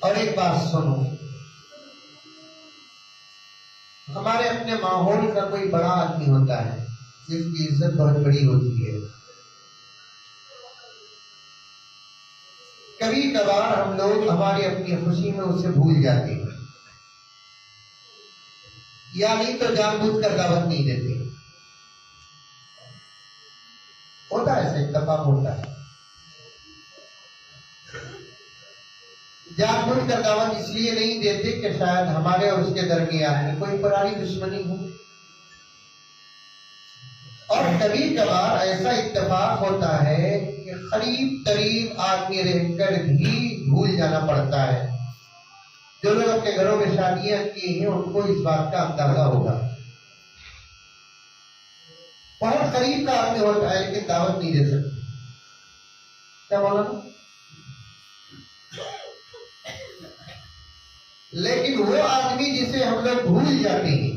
और एक बात सुनो, हमारे अपने माहौल का कोई बड़ा आदमी होता है जिसकी इज्जत बहुत बड़ी होती है। कभी कभार हम लोग हमारी अपनी खुशी में उसे भूल जाते हैं, यानी तो जानबूझकर दावत नहीं देते। होता है, ऐसा इत्तेफाक होता है। जानबूझकर दावत इसलिए नहीं देते कि शायद हमारे और उसके दरमियान में कोई पुरानी दुश्मनी हो। और कभी कभार ऐसा इत्तेफाक होता है कि करीब करीब आदमी रहकर भी भूल जाना पड़ता है। जो लोग अपने घरों में शादियां की हैं उनको इस बात का अंदाजा होगा। बहुत करीब का आदमी होता है लेकिन दावत नहीं दे सकते। क्या बोला? लेकिन वो आदमी जिसे हम लोग भूल जाते हैं,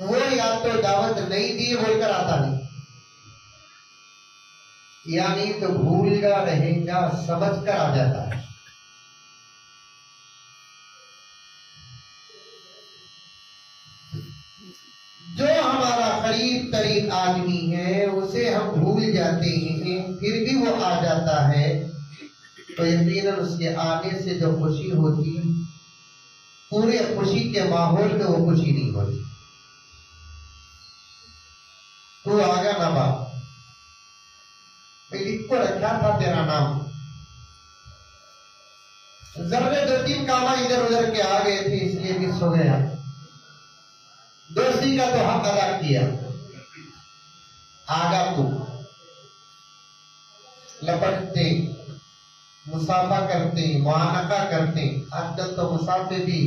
वो या तो दावत नहीं दी बोलकर आता नहीं, यानी तो भूलगा रहेगा समझ कर आ जाता है। जो हमारा करीब करीब आदमी है उसे हम भूल जाते हैं, फिर भी वो आ जाता है तो यकीनन उसके आने से जो खुशी होती, पूरे खुशी के माहौल में वो खुशी नहीं होती। तू आगा ना बाप, लिख को रखा था तेरा नाम, जर्रे दो तीन कामा इधर उधर के आ गए थे इसलिए मिस हो गया। दोस्ती का तो हक अदा किया, आगा तू लपटते, मुसाफा करते, मुआनका करते। आजकल तो मुसाफे भी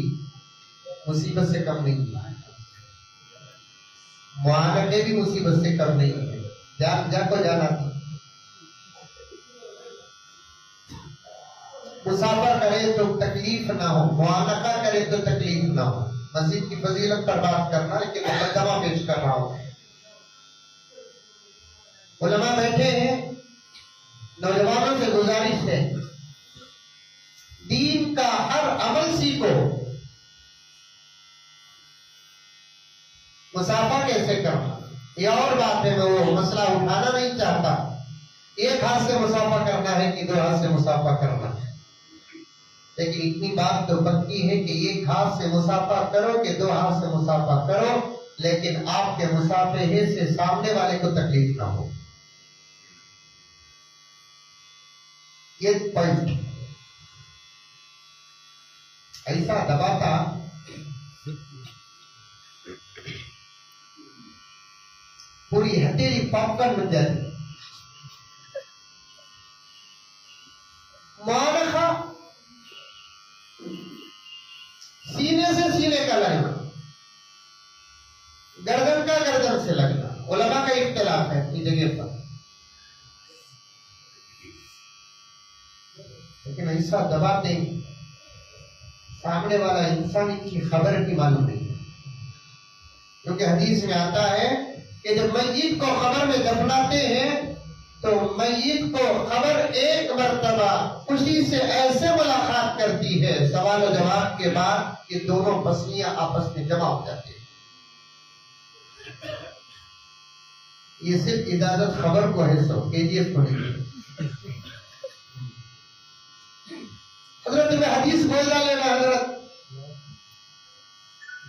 मुसीबत से कम नहीं है, मुआनके भी मुसीबत से कम नहीं है। जाको जाना था, मुसाफा करे तो तकलीफ ना हो, मुआनका करे तो तकलीफ ना हो। मस्जिद की फजीलत पर बात करना, लेकिन मुकद्दमा पेश कर रहा हूं। उलमा बैठे हैं, नौजवानों से गुजारिश है दीन का हर अमल सीखो। मुसाफा कैसे करना ये और बात है, मैं वो मसला उठाना नहीं चाहता। एक हाथ से मुसाफा करना है कि दो हाथ से मुसाफा करना है, लेकिन इतनी बात तो पक्की है कि एक हाथ से मुसाफा करो कि दो हाथ से मुसाफा करो, लेकिन आपके मुसाफे से सामने वाले को तकलीफ ना हो। ये पॉइंट ऐसा दबाता पूरी हथेली पॉपकॉर्न बन जाती। मुआनका सीने से सीने का लगना, गर्दन का गर्दन से लगना। उलमा का इख्तिलाफ है अपनी जगह पर, लेकिन ऐसा दबाते सामने वाला इंसान की खबर की मालूम नहीं है। क्योंकि हदीस में आता है कि जब मय्यत को खबर में दफनाते हैं तो मय्यत को खबर एक मर्तबा खुशी से ऐसे मुलाकात करती है सवाल और जवाब के बाद कि दोनों पसलियां आपस में जमा हो जाती है। ये सिर्फ इजाजत खबर को है, सब केजीएफ को नहीं। हजरत में हदीस बोल डालेगा, हजरत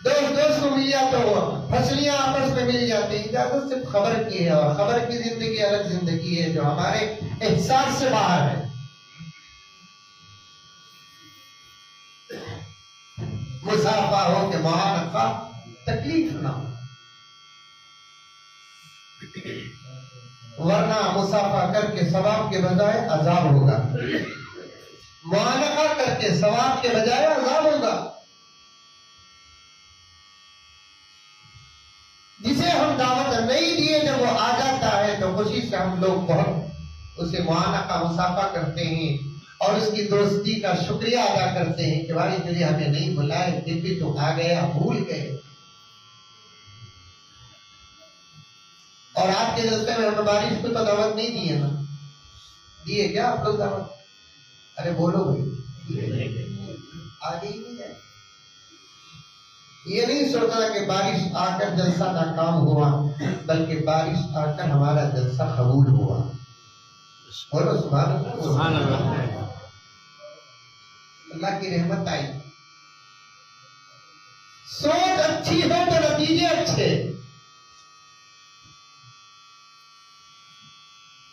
दोस्त को मिल जाता हुआ फसलियां आपस में मिल जाती। इजाजत सिर्फ खबर की है, और खबर की जिंदगी अलग जिंदगी है जो हमारे एहसास से बाहर है। मुसाफा हो के मुआनका तकलीफ ना हो, वरना मुसाफा करके सवाब के बजाय अजाब होगा, मुआनका करके सवाब के बजाय अजाब होगा। जिसे हम दावत नहीं दिए जब वो आ जाता है तो खुशी से हम लोग बहुत उसे मुआनका मुसाफा करते हैं और उसकी दोस्ती का शुक्रिया अदा करते हैं कि भाई तुझे हमें नहीं बुलाए फिर भी तू आ गया, भूल गए। और आपके दस्ते में हमें बारिश को तो दावत नहीं दी है ना, दिए क्या आप लोग दावत? अरे बोलो भाई, आगे ही नहीं जाए। ये नहीं सोचना कि बारिश आकर जलसा नाकाम हुआ, बल्कि बारिश आकर हमारा जलसा कबूल हुआ। बोलो सुभान अल्लाह। सुभान अल्लाह। अल्लाह की रहमत आई। सोच अच्छी हो तो नतीजे अच्छे।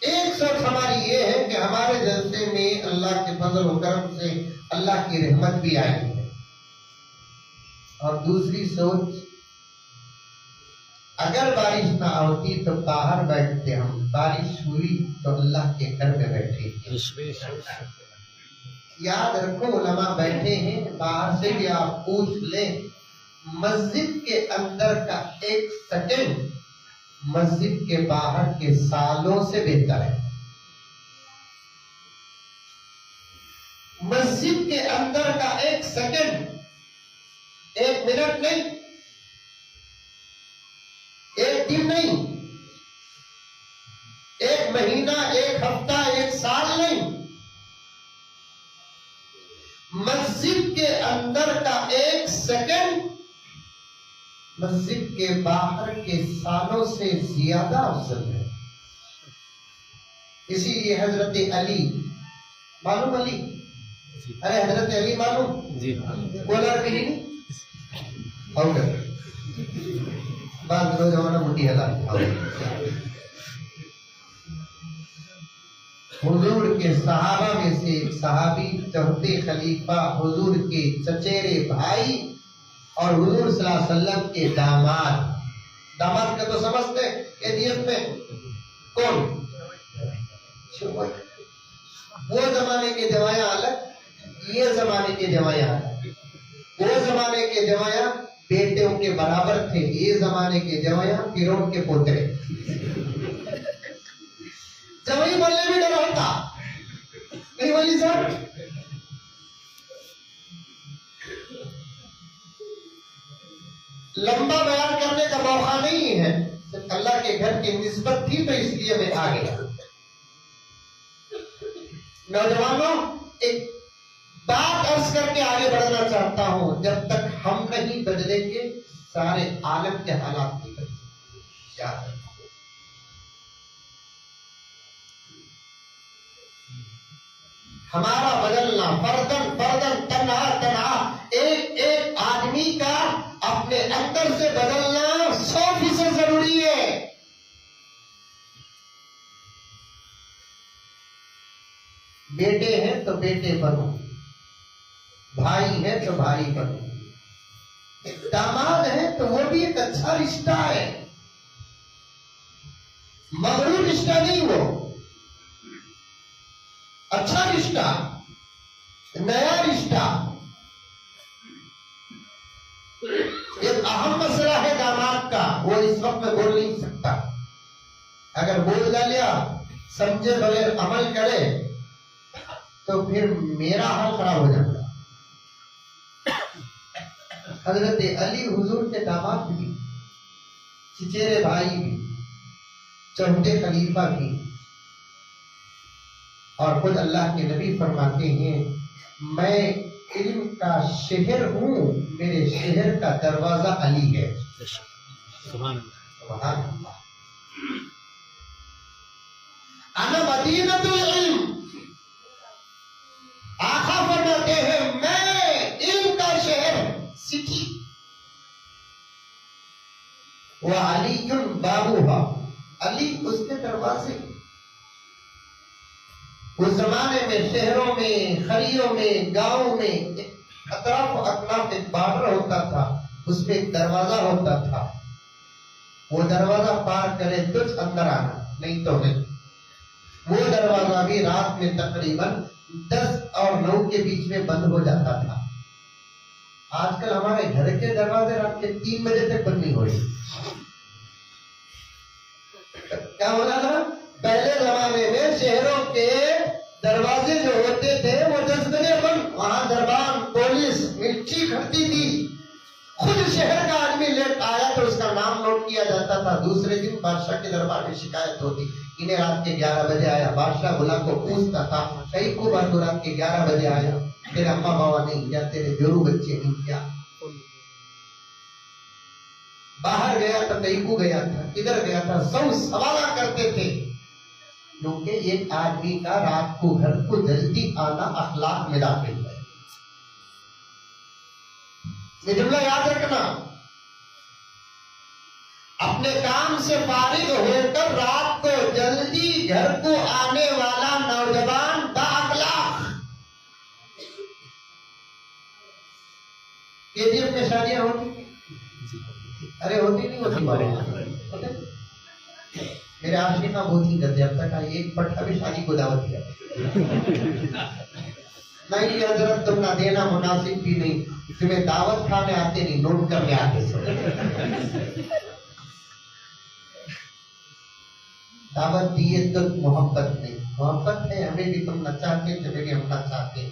एक सोच हमारी ये है कि हमारे जलसे में अल्लाह के फजल और करम से अल्लाह की रहमत भी आई है, और दूसरी सोच अगर बारिश ना होती तो बाहर बैठते हम, बारिश हुई तो अल्लाह के घर में बैठे। याद रखो, उलमा बैठे हैं, बाहर से भी आप पूछ लें, मस्जिद के अंदर का एक सेकंड मस्जिद के बाहर के सालों से बेहतर है। मस्जिद के अंदर का एक सेकंड, एक मिनट नहीं, एक दिन नहीं, एक महीना, एक हफ्ता, एक साल नहीं, मस्जिद के अंदर का एक सेकंड मस्जिद के बाहर के सालों से ज्यादा अफजल है। इसीलिए हजरत अली, मालूम अली? अरे हजरत अली मालूम जी? कोलार भी नहीं और बात दो जमाना मुट्ठी हजार। हुजूर के सहाबा में से एक सहाबी, चौथे खलीफा, हुजूर के चचेरे भाई और हुजूर सल्लल्लाहु अलैहि वसल्लम के दामाद। दामाद का तो समझते कैदियत में कौन? वो जमाने के जवाया अलग, ये जमाने के जवाया अलग। वो जमाने के जवाया बेटे उनके बराबर थे, ये जमाने के जवाया फिरौन के पोतरे। जवाई बोलने भी डर होता नहीं बोली सर। लंबा बयान करने का मौका नहीं है, अल्लाह के घर की निस्बत थी तो इसलिए मैं आ गया। नौजवानों, एक बात अर्ज करके आगे बढ़ना चाहता हूं, जब तक हम नहीं बदलेंगे सारे आलम के हालात नहीं बदलेंगे। याद रखो, हमारा बदलना फर्दन फर्दन, तन्हा तन्हा, एक एक आदमी का अपने अंदर से बदलना 100% जरूरी है। बेटे हैं तो बेटे बनो, भाई है तो भाई बनो, दामाद है तो वो भी एक अच्छा रिश्ता है, मगरूर रिश्ता नहीं, वो अच्छा रिश्ता, नया रिश्ता। एक अहम मसला है दामाद का, वो इस वक्त में बोल नहीं सकता। अगर बोल डालिया, समझे बगैर अमल करे तो फिर मेरा हाल खराब हो जाता। हजरत अली हुजूर के दामाद भी, चचेरे भाई भी, चौथे खलीफा भी, और खुद अल्लाह के नबी फरमाते हैं, मैं इल्म का शहर हूँ, मेरे शहर का दरवाजा अली है। सुभान अल्लाह। अना मदीनतुल इल्म, आका फरमाते हैं मैं इल्म का शहर, सिटी। वह अलीयुन बाबूहा, अली उसके दरवाजे। उस जमाने में शहरों में, खरियों में, गांवों में अतराफ अतराफ एक बॉर्डर होता था, उसमें एक दरवाजा होता था। वो दरवाजा पार करे तो अंदर आना, नहीं तो नहीं। वो दरवाजा भी रात में तकरीबन 10 और 9 के बीच में बंद हो जाता था। आजकल हमारे घर के दरवाजे रात के 3 बजे तक बंद नहीं हो रही। क्या बोला था? पहले जमाने में शहरों के दरवाजे जो होते थे वो 10 बजे बंद, वहां दरबार, पुलिस, मिर्ची खड़ती थी। खुद शहर का आदमी लेट आया तो उसका नाम नोट किया जाता था, दूसरे दिन बादशाह के दरबार में शिकायत होती इन्हें रात के 11 बजे आया, बादशाह गुलाम को पूछता था कई को बार तो रात के 11 बजे आया, तेरे अम्मा बाबा नहीं क्या, तेरे जोरू बच्चे नहीं क्या? बाहर गया था, कई को गया था, किधर गया था, सब सवाल करते थे, क्योंकि एक आदमी का रात को घर को जल्दी आना अखलाक में दाखिल है। ये जुमला याद रखना, अपने काम से फारिग होकर रात को जल्दी घर को आने वाला नौजवान बाअखलाक। केजीएफ में शादियां होती, अरे होती नहीं होती, मेरे आशिका बहुत ही करते, अब तक एक पट्टा भी शादी को दावत दिया नहीं हजरत, तुम ना देना मुनासिब भी नहीं, तुम्हें दावत खाने आते नहीं, नोट करने आते सब। दावत दिए तो मोहब्बत नहीं, मोहब्बत है हमें भी, तुम नचाते चले गए, हम नचाते।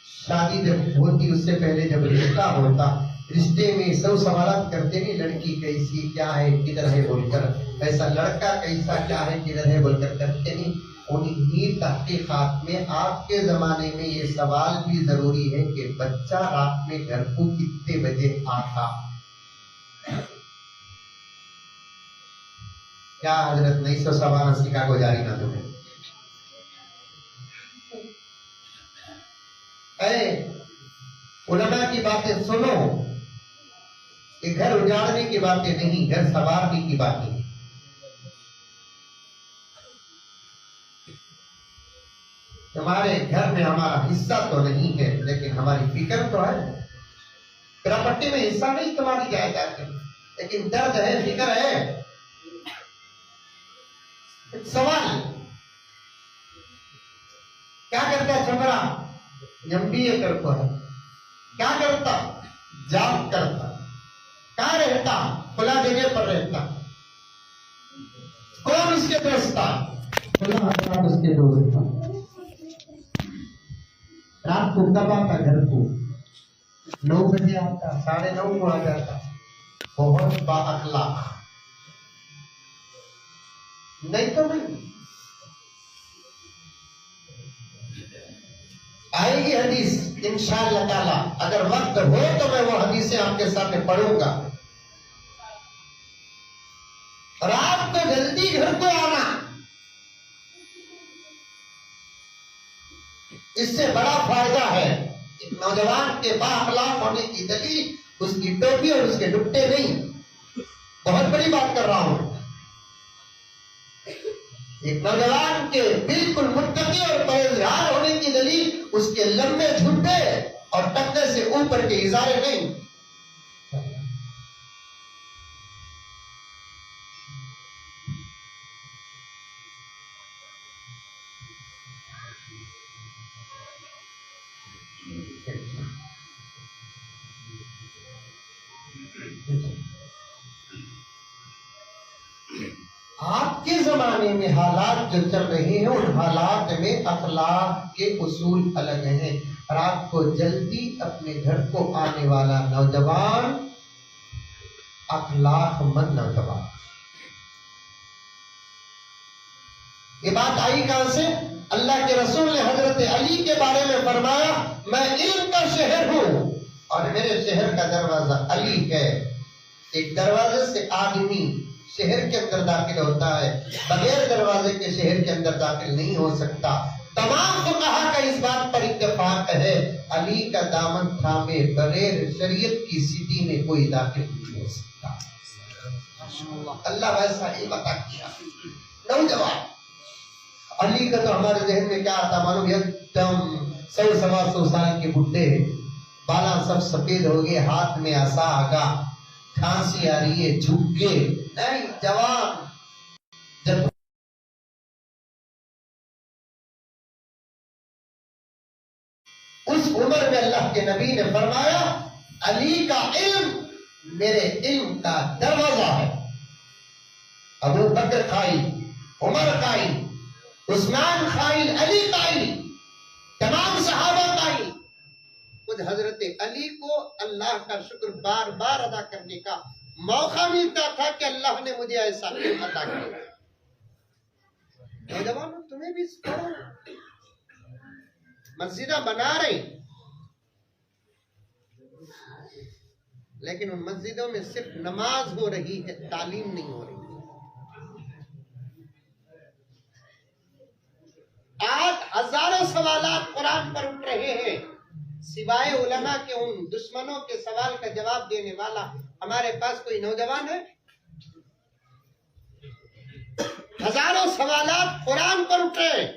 शादी जब होती उससे पहले जब रिश्ता होता, रिश्ते में सब सवाल करते नहीं, लड़की कैसी क्या है किधर है बोलकर, ऐसा लड़का कैसा क्या है किधर है बोलकर करते नहीं। उन्हीं तहकीकात में आज के जमाने में ये सवाल भी जरूरी है कि बच्चा रात में घर को कितने बजे आता। क्या हजरत 1987 का गुजारी ना तुम्हें? उलमा की बातें सुनो, ये घर उजाड़ने की बातें नहीं, घर संवारने की बातें। हमारे घर में हमारा हिस्सा तो नहीं है, लेकिन हमारी फिक्र तो है। प्रॉपर्टी में हिस्सा नहीं तुम्हारी जायदाद है, लेकिन दर्द है, फिक्र है। सवाल क्या करता छोकरा? एमबीए करता है, क्या करता? जॉब करता, कहाँ रहता? खुला जगह पर रहता, कौन उसके दोस्त था? खुला आसमान उसके दोस्त था। रात को कब आता घर को? 9 बजे आता, 9:30 को आ जाता। बहुत बाअखलाक, नहीं तो नहीं। आएगी हदीस इंशाअल्लाह ताला, अगर वक्त हो तो मैं वो हदीसें आपके सामने पढ़ूंगा। रात को जल्दी घर को आना, इससे बड़ा फायदा है। एक नौजवान के बाअखलाक होने की दलील उसकी टोपी और उसके दुपट्टे नहीं, बहुत बड़ी बात कर रहा हूं। एक नौजवान के बिल्कुल मुत्तकी और परहेजगार होने की दलील उसके लंबे झुंडे और टकने से ऊपर के इजारे नहीं। आपके जमाने में हालात जो चल रहे हैं, उन हालात में अखलाक के उसूल अलग हैं। रात को जल्दी अपने घर को आने वाला नौजवान अखलाकमंद नौजवान। ये बात आई कहां से? अल्लाह के रसूल ने हजरत अली के बारे में फरमाया, मैं इल्म का शहर हूं और मेरे शहर का दरवाजा अली है। एक दरवाजे से आदमी शहर के अंदर दाखिल होता है, बगैर दरवाजे के शहर के अंदर दाखिल नहीं हो सकता। तमाम फुक़हा का इस बात पर इत्तेफाक है, अली का दामन थामे बगैर शरीयत की सिटी में कोई दाखिल नहीं हो सकता। अल्लाह वैसा ही बता किया। नौजवान अली का तो हमारे जहन में क्या आता मालूम? एकदम 100-125 साल के बुढ़े, बाला सब सफेद हो गए, हाथ में आसा आगा, खांसी आ रही है, झुक गए। नहीं, जवान जब उस उम्र में अल्लाह के नबी ने फरमाया, अली का इल्म मेरे इल्म का दरवाजा है। अबू बकर खाई, उमर खाई, उस्मान खाई, अली खाई, तमाम सहाबा खाई। खुद हजरत अली को अल्लाह का शुक्र बार बार अदा करने का मौका मिलता था कि अल्लाह ने मुझे ऐसा इल्म अता किया। नौजवानों तुम्हें भी पढ़ो, मस्जिदा बना रही, लेकिन उन मस्जिदों में सिर्फ नमाज हो रही है, तालीम नहीं हो रही। आज हजारों सवालात कुरान पर उठ रहे हैं, सिवाय उलमा के उन दुश्मनों के सवाल का जवाब देने वाला हमारे पास कोई नौजवान है? हजारों सवालात कुरान पर उठ रहे हैं,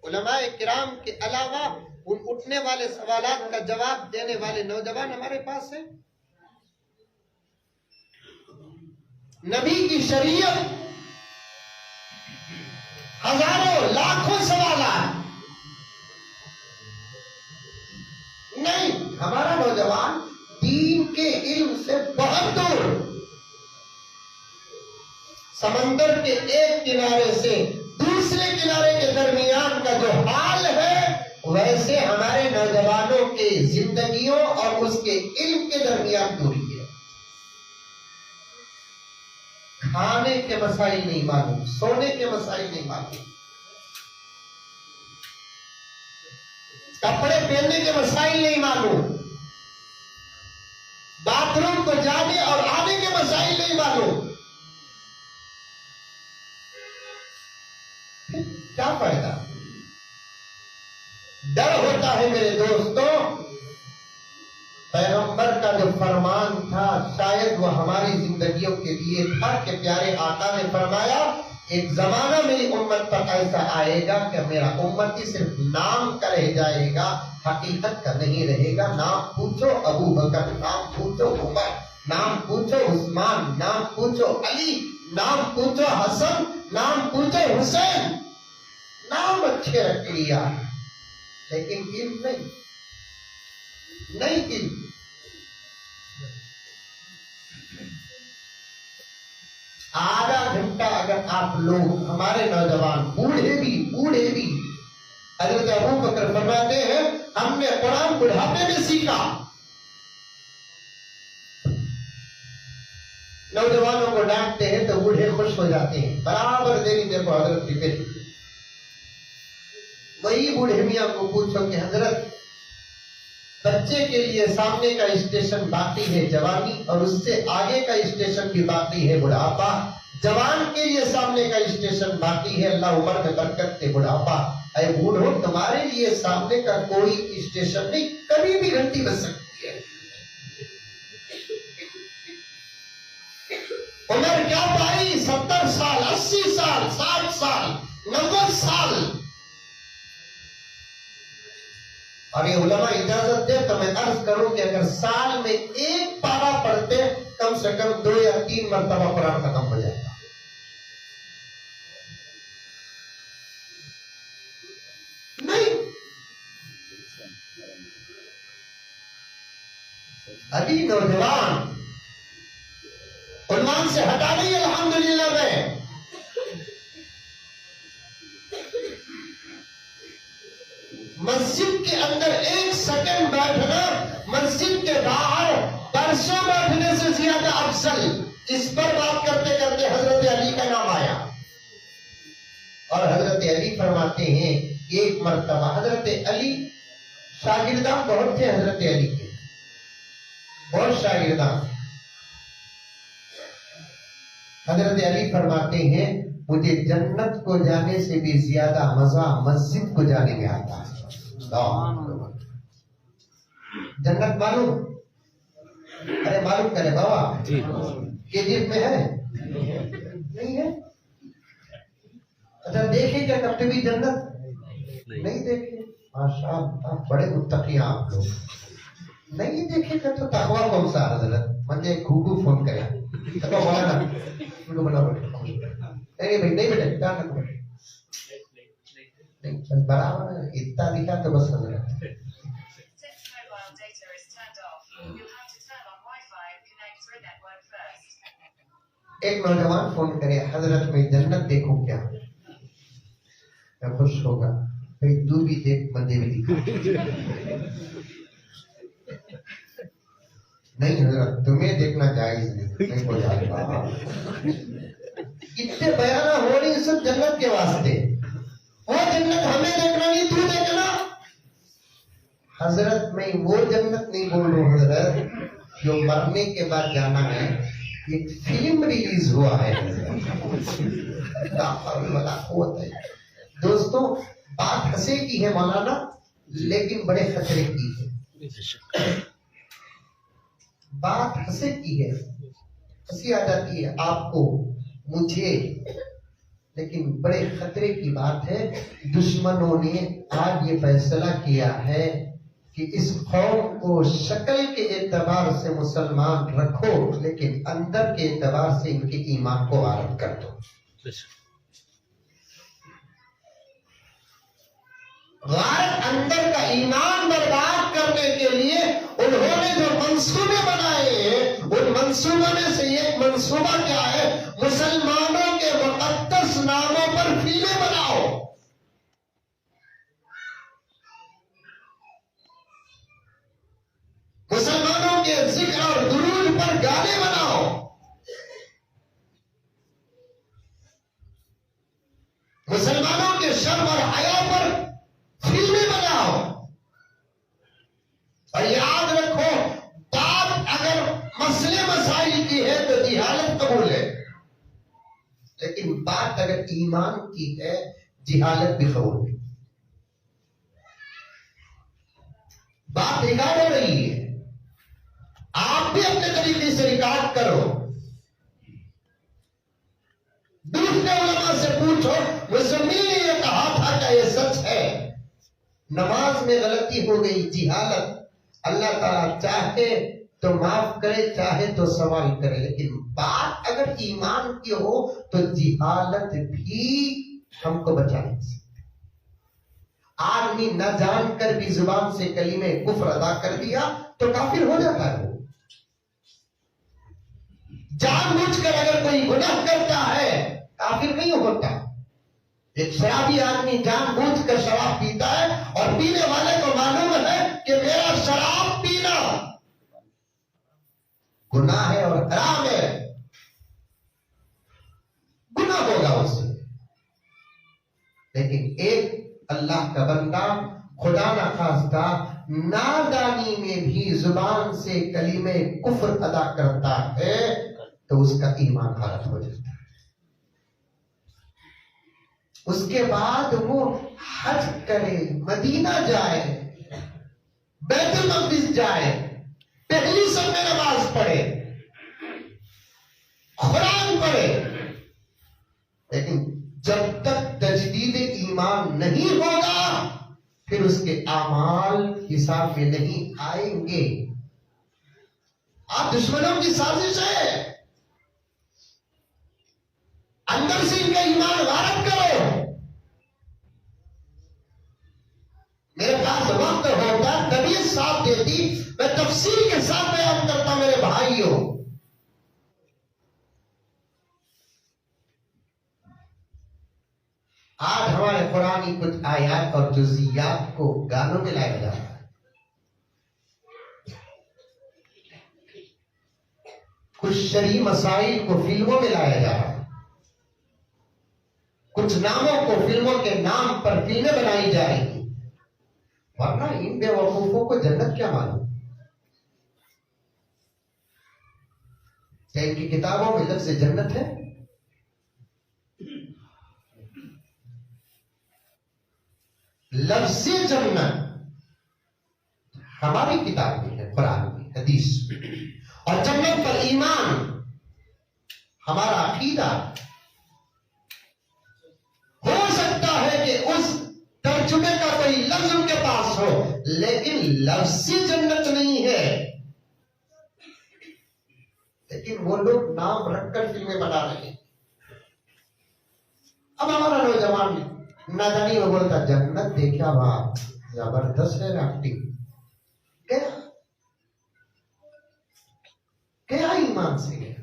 उलमाए किराम के अलावा उन उठने वाले सवालात का जवाब देने वाले नौजवान हमारे पास है? नबी की शरीयत हजारों लाखों सवालात नहीं, हमारा नौजवान दीन के इल्म से बहुत दूर, समंदर के एक किनारे से दूसरे किनारे के दरमियान का जो हाल है, वैसे हमारे नौजवानों के जिंदगियों और उसके इल्म के दरमियान दूरी है। खाने के मसाइल नहीं मालूम, सोने के मसाइल नहीं मालूम, कपड़े पहनने के मसाइल नहीं मालूम, बाथरूम को जाने और आने के मसाइल नहीं मालूम। क्या फायदा? डर होता है मेरे दोस्तों, पैगंबर का जो फरमान था शायद वह हमारी जिंदगियों के लिए था कि प्यारे आका ने फरमाया, एक जमाना मेरी उम्मत पर ऐसा आएगा कि मेरा उम्मती सिर्फ नाम का रह जाएगा, हकीकत का नहीं रहेगा। नाम पूछो अबू बकर, नाम पूछो उमर, नाम पूछो उस्मान, नाम पूछो अली, नाम पूछो हसन, नाम पूछो हुसैन, नाम अच्छे रख लिया, लेकिन इल्म नहीं इल्म। आधा घंटा अगर आप लोग, हमारे नौजवान बूढ़े भी हज़रत अबू बकर फरमाते हैं, हमने कुरान बुढ़ापे में सीखा। नौजवानों को डांटते हैं तो बूढ़े खुश हो जाते हैं, बराबर देरी देखो हजरत की बेटी। वही बूढ़े मियां को पूछो कि हजरत, बच्चे के लिए सामने का स्टेशन बाकी है जवानी, और उससे आगे का स्टेशन भी बाकी है बुढ़ापा। जवान के लिए सामने का स्टेशन बाकी है अल्लाह उम्र में बरकत के बुढ़ापा। अरे बूढ़ो, तुम्हारे लिए सामने का कोई स्टेशन नहीं, कभी भी घंटी बज सकती है। उम्र क्या पाई? 70 साल, 80 साल, 60 साल, 90 साल। और ये उलमा इजाजत दे तो मैं अर्ज करूं कि अगर साल में एक पारा पढ़ते, कम से कम 2 या 3 मरतबा कुरान खत्म हो जाएगा। नहीं, अभी नौजवान उन्वान से हटा नहीं अल्हम्दुलिल्लाह में। मस्जिद के अंदर 1 सेकंड बैठना मस्जिद के बाहर परसों बैठने से ज्यादा अफजल। इस पर बात करते करते हजरत अली का नाम आया और हजरत अली फरमाते हैं, एक मर्तबा हजरत अली, शागिर्दान बहुत थे हजरत अली के, बहुत शागिर्दान। हजरत अली फरमाते हैं, मुझे जन्नत को जाने से भी ज्यादा मजा मस्जिद को जाने में आता है। जन्नत मालूम? अरे मालूम करे बाबा, केजीएफ में है? नहीं है? अच्छा देखे क्या कभी जन्नत? नहीं देखे। माशाअल्लाह, बड़े मुत्तकी आप लोग। नहीं देखेगा तो तकवा कौन सा हजरत? मुझे घूघू फोन करे तो बोला ना, उनको बोला नहीं भाई, नहीं बेटा नहीं, चल बराबर इतना दिखा तो बस हजरत। एक नौजवान फोन करे, हजरत में जन्नत देखूं क्या? मैं खुश होगा, भाई तू भी देख, मुझे भी दिखा। नहीं हजरत, तुम्हें देखना जायज नहीं हो जाएगा। इतने बयाना हो रही सब जन्नत के वास्ते। वो जन्नत हमें देखना नहीं, तू देखना। हजरत मैं वो जन्नत नहीं बोल रहा हूँ हजरत, जो मरने के बाद जाना है। एक फिल्म रिलीज हुआ है दोस्तों। बात हंसे की है मौलाना, लेकिन बड़े खतरे की है। बात हंसे की है, हंसी आ जाती है आपको मुझे, लेकिन बड़े खतरे की बात है। दुश्मनों ने आज ये फैसला किया है कि इस कौम को शक्ल के एतबार से मुसलमान रखो, लेकिन अंदर के एतबार से इनके ईमान को गारत कर दो। गारत अंदर का ईमान बर्बाद करने के लिए उन्होंने जो मंसूबे बनाए हैं, उन मंसूबों में से एक मंसूबा क्या है? मुसलमानों के मुक़द्दस नामों पर फिल्में बनाओ। मुसलमानों के जिक्र और दुरूद पर गाने बनाओ। मुसलमानों के शर्म और हया पर फिल्में बनाओ। और याद रखो, बात अगर मसले मसाइल की है तो जिहालत कबूल है, लेकिन बात अगर ईमान की है, जिहालत भी कबूल है। बात रिकॉर्ड हो रही है, आप भी अपने तरीके से रिकॉर्ड करो। दूसरे उलमा से पूछो, मुसलमान ने यह कहा था क्या ये सच है? नमाज में गलती हो गई, जिहालत। अल्लाह ताला चाहे तो माफ करे, चाहे तो सवाल करे, लेकिन बात अगर ईमान की हो तो जिहालत भी हमको बचा नहीं सकती। आदमी न जानकर भी जुबान से कलीमे कुफ्र अदा कर दिया तो काफिर हो जाता है। जानबूझकर अगर कोई गुनाह करता है काफिर नहीं होता। एक शराबी आदमी जानबूझकर शराब पीता है और पीने वाले को मालूम है कि मेरा शराब पीना गुनाह है और हराम है, गुनाह होगा उससे। लेकिन एक अल्लाह का बंदा खुदा न खास्ता नादानी में भी जुबान से कलीमे कुफ्र अदा करता है तो उसका ईमान हालत हो जाता है। उसके बाद वो हज करे, मदीना जाए, बैतुल मक़दिस जाए, पहली सब में नमाज पढ़े, कुरान पढ़े, लेकिन जब तक तजदीद ईमान नहीं होगा फिर उसके आमाल हिसाब में नहीं आएंगे। आप दुश्मनों की साजिश है, अंदर से इनका ईमान गारत करो। मेरे पास वक्त होता, तबीयत साथ देती, मैं तफसील के साथ बयान करता। मेरे भाइयों, आज हमारे कुरानी कुछ आयात और जुज़ियात को गानों में लाया जा रहा है, कुछ शरई मसाइल को फिल्मों में लाया जा रहा है, कुछ नामों को फिल्मों के नाम पर फिल्में बनाई जा रही हैं। वरना इन बेवकूफों को जन्नत क्या मालूम? क्या इनकी किताबों में लफ्ज़ जन्नत है? लफ्ज़ जन्नत हमारी किताब में है, कुरान में, हदीस में। और जन्नत पर ईमान हमारा अकीदा। हो सकता है कि उस तर्जुमे का कोई लफ्ज उनके पास हो, लेकिन लफ्ज़ी जन्नत नहीं है। लेकिन वो लोग नाम रखकर फिल्में बना रहे हैं। अब हमारा नौजवान नादानी में बोलता, जन्नत देखा वहां, जबरदस्त है एक्टिंग। क्या ईमान से गया?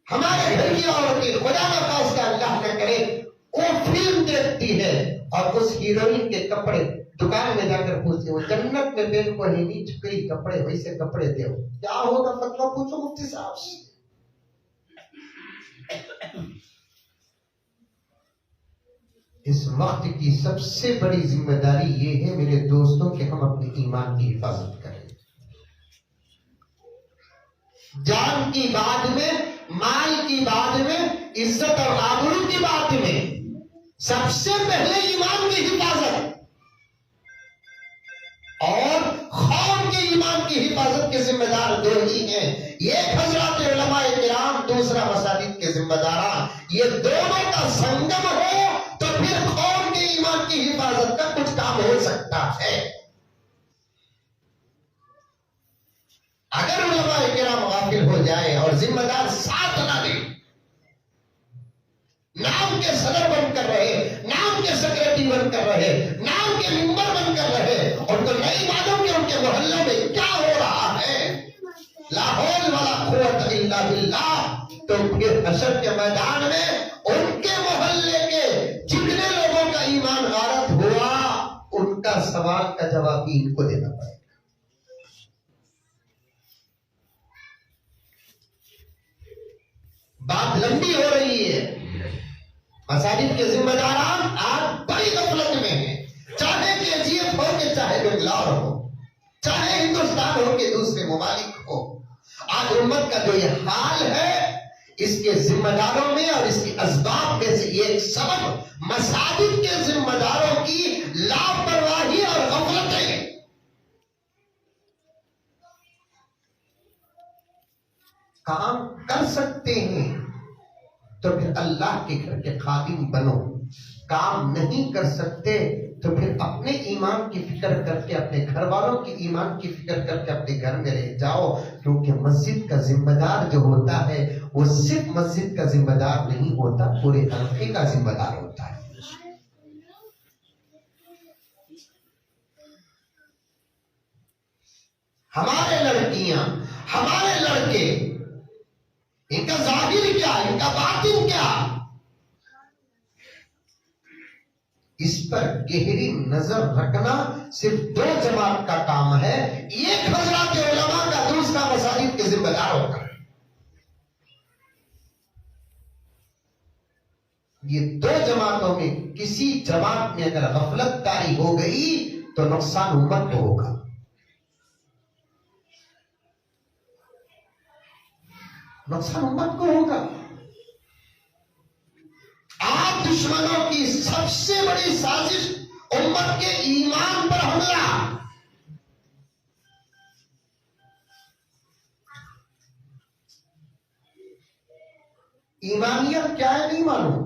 हमारे घर की औरतें खुदा ना खास्ता अल्लाह न करे वो फिल्म देखती है और उस हीरोइन के कपड़े दुकान में जाकर पूछते हो, जन्नत में बेलकोहिनी छुकरी कपड़े, वैसे कपड़े दो, क्या होगा? फतवा पूछो मुफ्ती साहब से। इस वक्त की सबसे बड़ी जिम्मेदारी ये है मेरे दोस्तों कि हम अपने ईमान की हिफाजत करें। जान की बाद में, माल की बाद में, इज्जत और आबरू की बाद में सबसे पहले ईमान की हिफाजत, और कौम के ईमान की हिफाजत के जिम्मेदार दो ही हैं। एक हजरत उलमाए किराम, दूसरा मसाजिद के जिम्मेदार। ये दोनों का संगम हो तो फिर कौम के ईमान की हिफाजत का कुछ काम हो सकता है। अगर उलमाए किराम गाफिल हो जाए और जिम्मेदार साथ ना दे, नाम के सदर बनकर रहे, नाम के सेक्रेटरी बनकर रहे, नाम के मेंबर बनकर रहे, और तो नहीं मालूम कि उनके मोहल्ले में क्या हो रहा है, ला हौल वला कुव्वत इल्ला बिल्लाह, तो फिर हशर के मैदान में उनके मोहल्ले के जितने लोगों का ईमान गारत हुआ, उनका सवाल का जवाब भी इनको देना पड़ेगा। बात लंबी हो रही है। मसाजिद के जिम्मेदार आज बड़ी गफलत में हैं। चाहे केजीएफ हो के चाहे बेंगलोर हो, चाहे हिंदुस्तान हो के दूसरे ममालिक हो, आज उम्मत का जो ये हाल है, इसके जिम्मेदारों में और इसके असबाब में से एक सबब मसाजिद के जिम्मेदारों की लापरवाही और गफलत है। काम कर सकते हैं तो फिर अल्लाह के घर के खादिम बनो, काम नहीं कर सकते तो फिर अपने ईमान की फिक्र करके, अपने घर वालों के ईमान की फिक्र करके अपने घर में रह जाओ। क्योंकि मस्जिद का जिम्मेदार जो होता है वो सिर्फ मस्जिद का जिम्मेदार नहीं होता, पूरे हल्के का जिम्मेदार होता है। हमारे लड़कियां, हमारे लड़के, इनका जाहिर क्या, इनका बातिन क्या, इस पर गहरी नजर रखना सिर्फ दो जमात का काम है। एक हजरत उलमा का, दूसरा मसाजिद के जिम्मेदार होता है। ये दो जमातों में किसी जमात में अगर गफलत तारी हो गई तो नुकसान उम्मत को होगा। नुकसान उम्मत को होगा। आप दुश्मनों की सबसे बड़ी साजिश उम्मत के ईमान पर हमला। ईमानियत क्या है नहीं मालूम।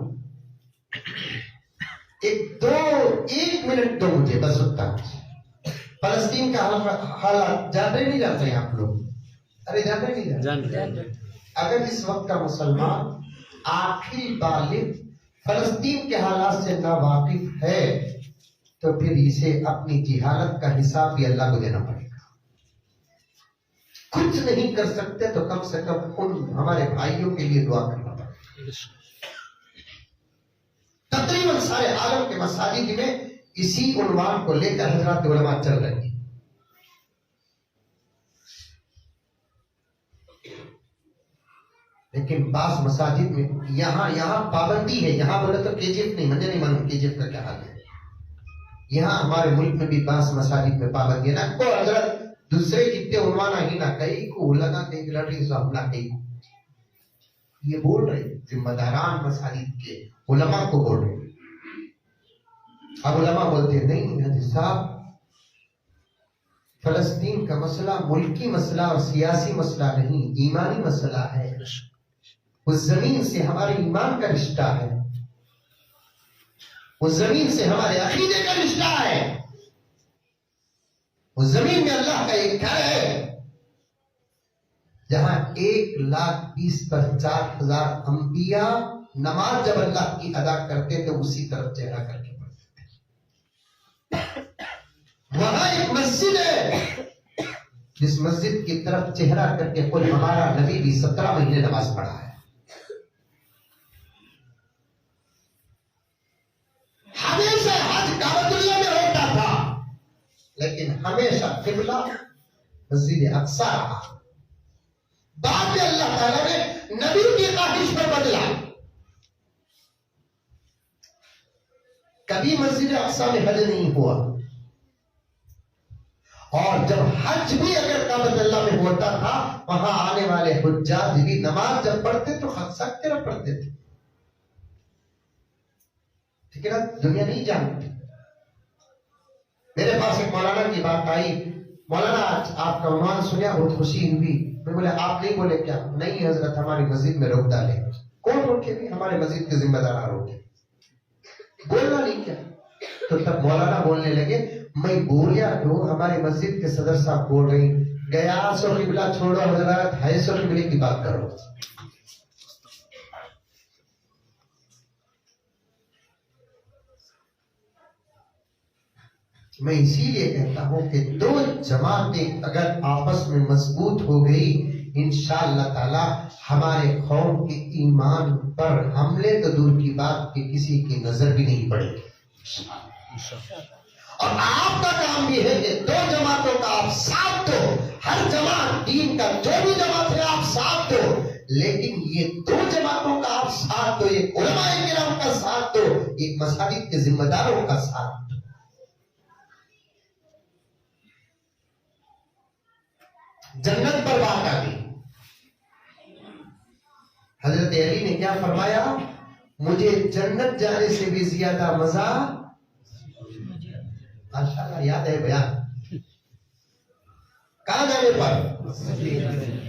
एक मिनट दो मुझे बस उत्तर। फलस्तीन का हालात जान रहे नहीं जाते हैं आप लोग? अरे जान रहे नहीं जान। अगर इस वक्त का मुसलमान आखिरी बालिग फलस्तीन के हालात से नावाकिफ है तो फिर इसे अपनी जिहालत का हिसाब भी अल्लाह को देना पड़ेगा। कुछ नहीं कर सकते तो कम से कम उन हमारे भाइयों के लिए दुआ करना पड़ेगा। तकरीबन सारे आलम के मसाजिद में इसी उन्वान को लेकर हजरत उलमा चल रहे हैं। लेकिन बास मसाजिद में यहाँ पाबंदी है। यहाँ बोले तो केजीएफ नहीं, मुझे नहीं मालूम केजीएफ का क्या हाल है। यहाँ हमारे मुल्क में भी बास मसाजिद में पाबंदी है ना। को हजरत दूसरे कितने उन्वाना ही ना कहीं को लगा देख लड़ी सब ना कहीं, ये बोल रहे जिम्मेदारान मसाजिद के उलमा को बोल रहे। अब उलमा बोलते नहीं हजी साहब, फलस्तीन का मसला मुल्की मसला और सियासी मसला नहीं, ईमानी मसला है। उस जमीन से हमारे ईमान का रिश्ता है, उस जमीन से हमारे अकीदे का रिश्ता है। उस जमीन में अल्लाह का एक घर है जहां 1,20,000 अंबिया नमाज जब अल्लाह की अदा करते थे उसी तरफ चेहरा करके पढ़ते थे। वहां एक मस्जिद है जिस मस्जिद की तरफ चेहरा करके खुद हमारा नबी भी 17 महीने नमाज पढ़ा है। हमेशा हज काबतुल्लाह में होता था लेकिन हमेशा किबला मस्जिद अक्सा रहा। बाद में अल्लाह ताला ने नबी की ख्वाहिश पर बदला। कभी मस्जिद अक्सा में हज नहीं हुआ, और जब हज भी अगर काबतुल्लाह में होता था, वहां आने वाले हुज्जाज भी नमाज जब पढ़ते तो खसक के पढ़ते थे। ठीक है ना, दुनिया नहीं जानती। मेरे पास एक मौलाना की बात आई, मौलाना आज आपका उन्वान सुना, बहुत खुशी हुई। मैं बोले आप नहीं बोले क्या? नहीं हजरत, हमारी मस्जिद में रोक डाले। कौन रोके? भी हमारे मस्जिद के जिम्मेदार रोके, बोलना नहीं क्या? तो तब मौलाना बोलने लगे, मैं बोलिया तो हमारे मस्जिद के सदर साहब बोल रही, गया सो किबला छोड़ो हजरत, है सो किबले की बात करो। मैं इसीलिए कहता हूं कि दो जमातें अगर आपस में मजबूत हो गई, इंशाअल्लाह ताला हमारे कौम के ईमान पर हमले तो दूर की बात कि किसी की नजर भी नहीं पड़ेगी। और आपका काम भी है कि दो जमातों का आप साथ दो, हर जमात दीन का जो भी जमात है आप साथ दो, लेकिन ये दो जमातों का आप साथ दो, ये उलमाए किराम का साथ दो, ये मसाजिद के जिम्मेदारों का साथ दो। जन्नत पर बात आ गई। हजरत अली ने क्या फरमाया? मुझे जन्नत जाने से भी ज्यादा मजा, माशाअल्लाह याद है बयान, कहां जाने पर?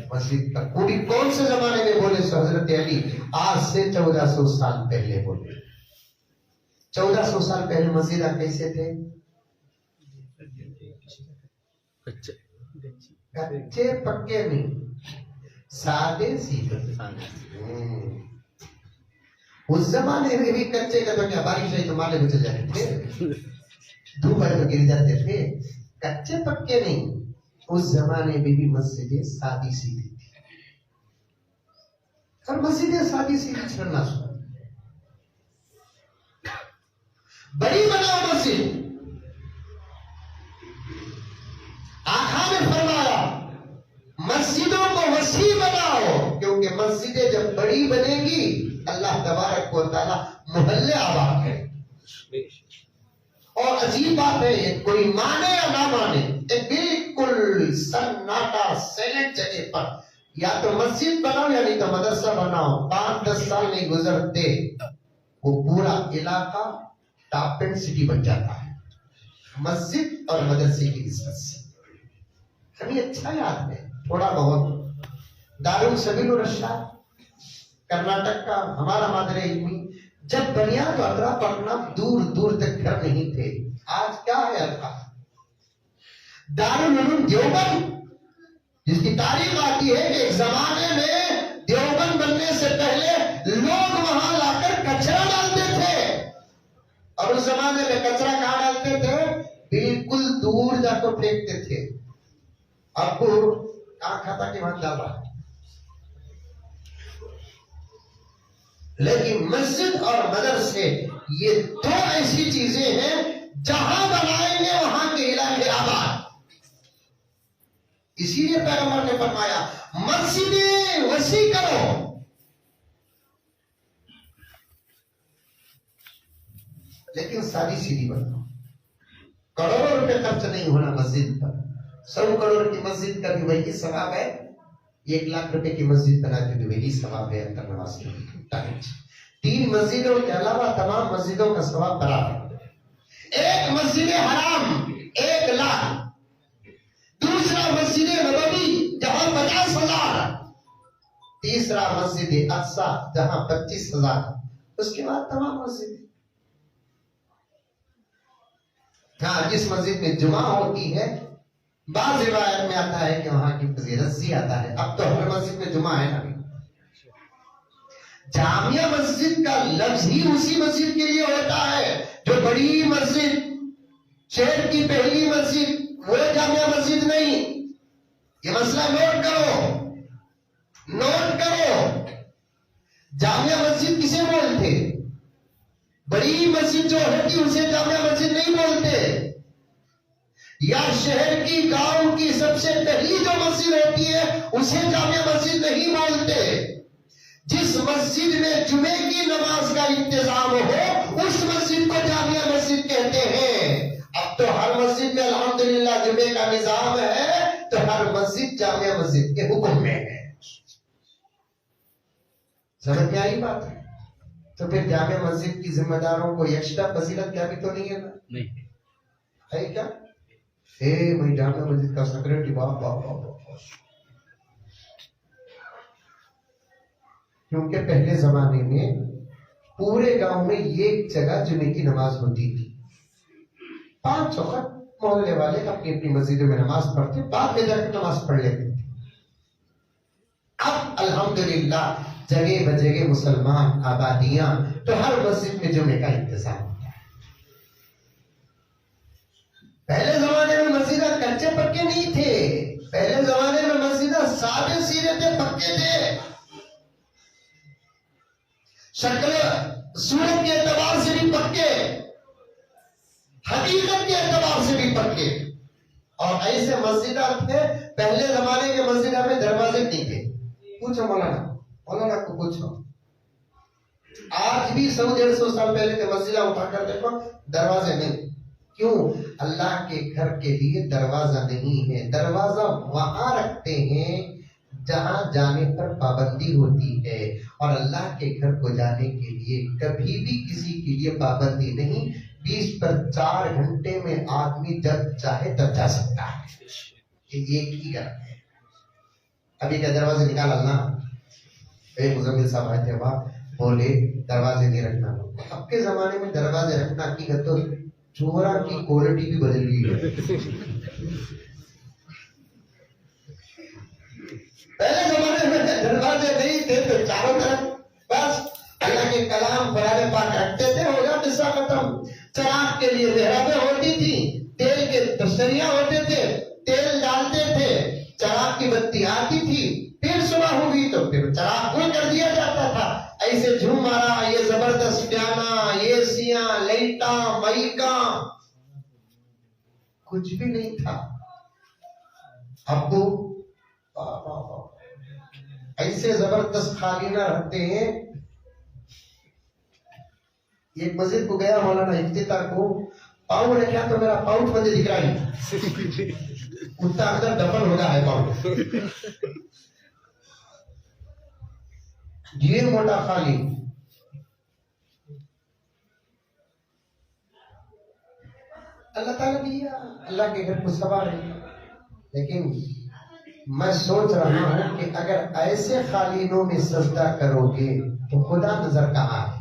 मस्जिद पर। पूरी कौन से जमाने में बोले? सो हजरत अली आज से 1400 साल पहले बोले। 1400 साल पहले मस्जिद कैसे थे? कच्चे पक्के नहीं, सादे सीधे। उस जमाने में भी कच्चे का तो क्या, बारिश आई तो माले में चल जाते थे, धूप आई तो गिर जाते थे। कच्चे पक्के नहीं, उस जमाने में भी मस्जिदें सादी सीधी थी। और मस्जिदें सादी सीधी छोड़ना सुना, बड़ी बनाओ मस्जिद। आका ने फरमाया मस्जिदों को वसी बनाओ, क्योंकि मस्जिदें जब बड़ी बनेगी अल्लाह तबारक व तआला मोहल्ले आबाद करें। और अजीब बात है, ये कोई माने या ना माने, एक बिल्कुल सन्नाटा साइलेंट जगह पर या तो मस्जिद बनाओ या नहीं तो मदरसा बनाओ, 5-10 साल नहीं गुजरते वो पूरा इलाका टॉप एंड सिटी बन जाता है मस्जिद और मदरसे की निस्बत से। हमें अच्छा याद है थोड़ा बहुत, दारुल सबील रशाद कर्नाटक का हमारा मादरे इल्मी, जब बुनियाद अतरा पटना दूर दूर तक घर नहीं थे। आज क्या है अल्लाह, दारुल उलूम देवबंद, जिसकी तारीख आती है कि एक जमाने में देवबंद बनने से पहले लोग वहां लाकर कचरा डालते थे, और उस जमाने में कचरा कहां डालते थे? बिल्कुल दूर जाकर फेंकते थे। आपको कहां खाता कि वहां डाल रहा है। लेकिन मस्जिद और मदरसे ये दो ऐसी चीजें हैं जहां बनाएंगे वहां के इलाके आबाद। इसीलिए पैगंबर ने फरमाया मस्जिदें वसी करो। लेकिन सारी सीधी बनाओ, करोड़ों रुपए खर्च नहीं होना मस्जिद पर। 100 करोड़ की मस्जिद का भी वही सवाब है, 1 लाख रुपए की मस्जिद बनाते भी वही सवाब है। अंतर नमाज के 3 मस्जिदों के अलावा तमाम मस्जिदों का सवाब बराबर। एक मस्जिद हराम 1 लाख, दूसरा मस्जिद नबवी जहां 50,000, तीसरा मस्जिद अक्सा जहां 25,000, उसके बाद तमाम मस्जिद। हाँ, जिस मस्जिद में जुमा होती है बाज़ रिवायत में आता है कि वहां की फजीलत ज्यादा है। अब तो हर मस्जिद में जुमा है ना। जामिया मस्जिद का लफ्ज ही उसी मस्जिद के लिए होता है जो बड़ी मस्जिद, शहर की पहली मस्जिद, वो जामिया मस्जिद नहीं। ये मसला नोट करो, नोट करो। जामिया मस्जिद किसे बोलते? बड़ी मस्जिद जो होती है उसे जामिया मस्जिद नहीं बोलते। या शहर की, गांव की सबसे पहली जो मस्जिद होती है उसे जामिया मस्जिद नहीं बोलते। जिस मस्जिद में जुमे की नमाज का इंतजाम हो उस मस्जिद को जामिया मस्जिद कहते हैं। अब तो हर मस्जिद में अल्हम्दुलिल्लाह जुमे का निजाम है, तो हर मस्जिद जामिया मस्जिद के हुक्म में है। समझ में आई बात? तो फिर जामिया मस्जिद की जिम्मेदारों को एक्स्ट्रा फजीलत क्या भी तो नहीं है ना? नहीं है क्या? भाई जामिया मस्जिद का सेक्रेटरी, वाह वाह वाह वाह। क्योंकि पहले जमाने में पूरे गांव में एक जगह जुमे की नमाज होती थी। 5 वक्त मोहल्ले वाले अपनी अपनी मस्जिदों में नमाज पढ़ते, बाद में जाकर नमाज पढ़ लेते थे। अब अल्हम्दुलिल्लाह जगह बजगह मुसलमान आबादियां, तो हर मस्जिद में जुमे का इंतजाम होता है। पहले जमाने में मस्जिद कच्चे पक्के नहीं थे, पहले जमाने में मस्जिद सादे सीधे थे, पक्के थे। शक्ल सूरत के एतबार से भी पक्के, हकीकत के एतबार से भी पक्के। और ऐसे मस्जिद थे पहले जमाने के मस्जिद में दरवाजे नहीं थे। पूछो मौलाना को पूछो, आज भी 100-150 साल पहले के मस्जिद उठाकर देखो, दरवाजे नहीं। क्यों? अल्लाह के घर के लिए दरवाजा नहीं है। दरवाजा वहां रखते हैं जहां जाने पर पाबंदी होती है, और अल्लाह के घर को जाने के लिए कभी भी किसी के लिए पाबंदी नहीं। 20 पर 4 घंटे में आदमी जब चाहे तब जा सकता है। ये एक ही घर है। अभी क्या दरवाजे निकाला ना? एक मुजम्मिल साहब आए थे, वहां बोले दरवाजे नहीं रखना। अब के जमाने में दरवाजे रखना की है तो चोरा की क्वालिटी भी बदल गई है। पहले जमाने में दरवाजे नहीं थे तो चारों तरफ बस अल्लाह के कलाम कुरान पाक रखते थे, हो गया किस्सा खत्म। चराग के लिए मेहराबें होती थी, तेल के तशरिया होते थे, तेल डालते थे, चराग की बत्ती आती थी, फिर सुबह हुई तो फिर चराग गुल कर दिया जाता था। ऐसे झूम रहा, ये जबरदस्त प्याना, ये सिया लाइटा माइका, कुछ भी नहीं था। अब तो ऐसे जबरदस्त खालीना रखते हैं। एक मस्जिद को गया मौलाना इफ्तिता को, पाँव रखा तो मेरा पाउच बंदे दिख रहा है, कुत्ता अंदर दफन हो गया है पाउच। ये मोटा खाली। अल्लाह ताला दिया, अल्लाह के घर को सवार है। लेकिन मैं सोच रहा हूं कि अगर ऐसे खालीनों में सजदा करोगे तो खुदा नजर कहाँ है?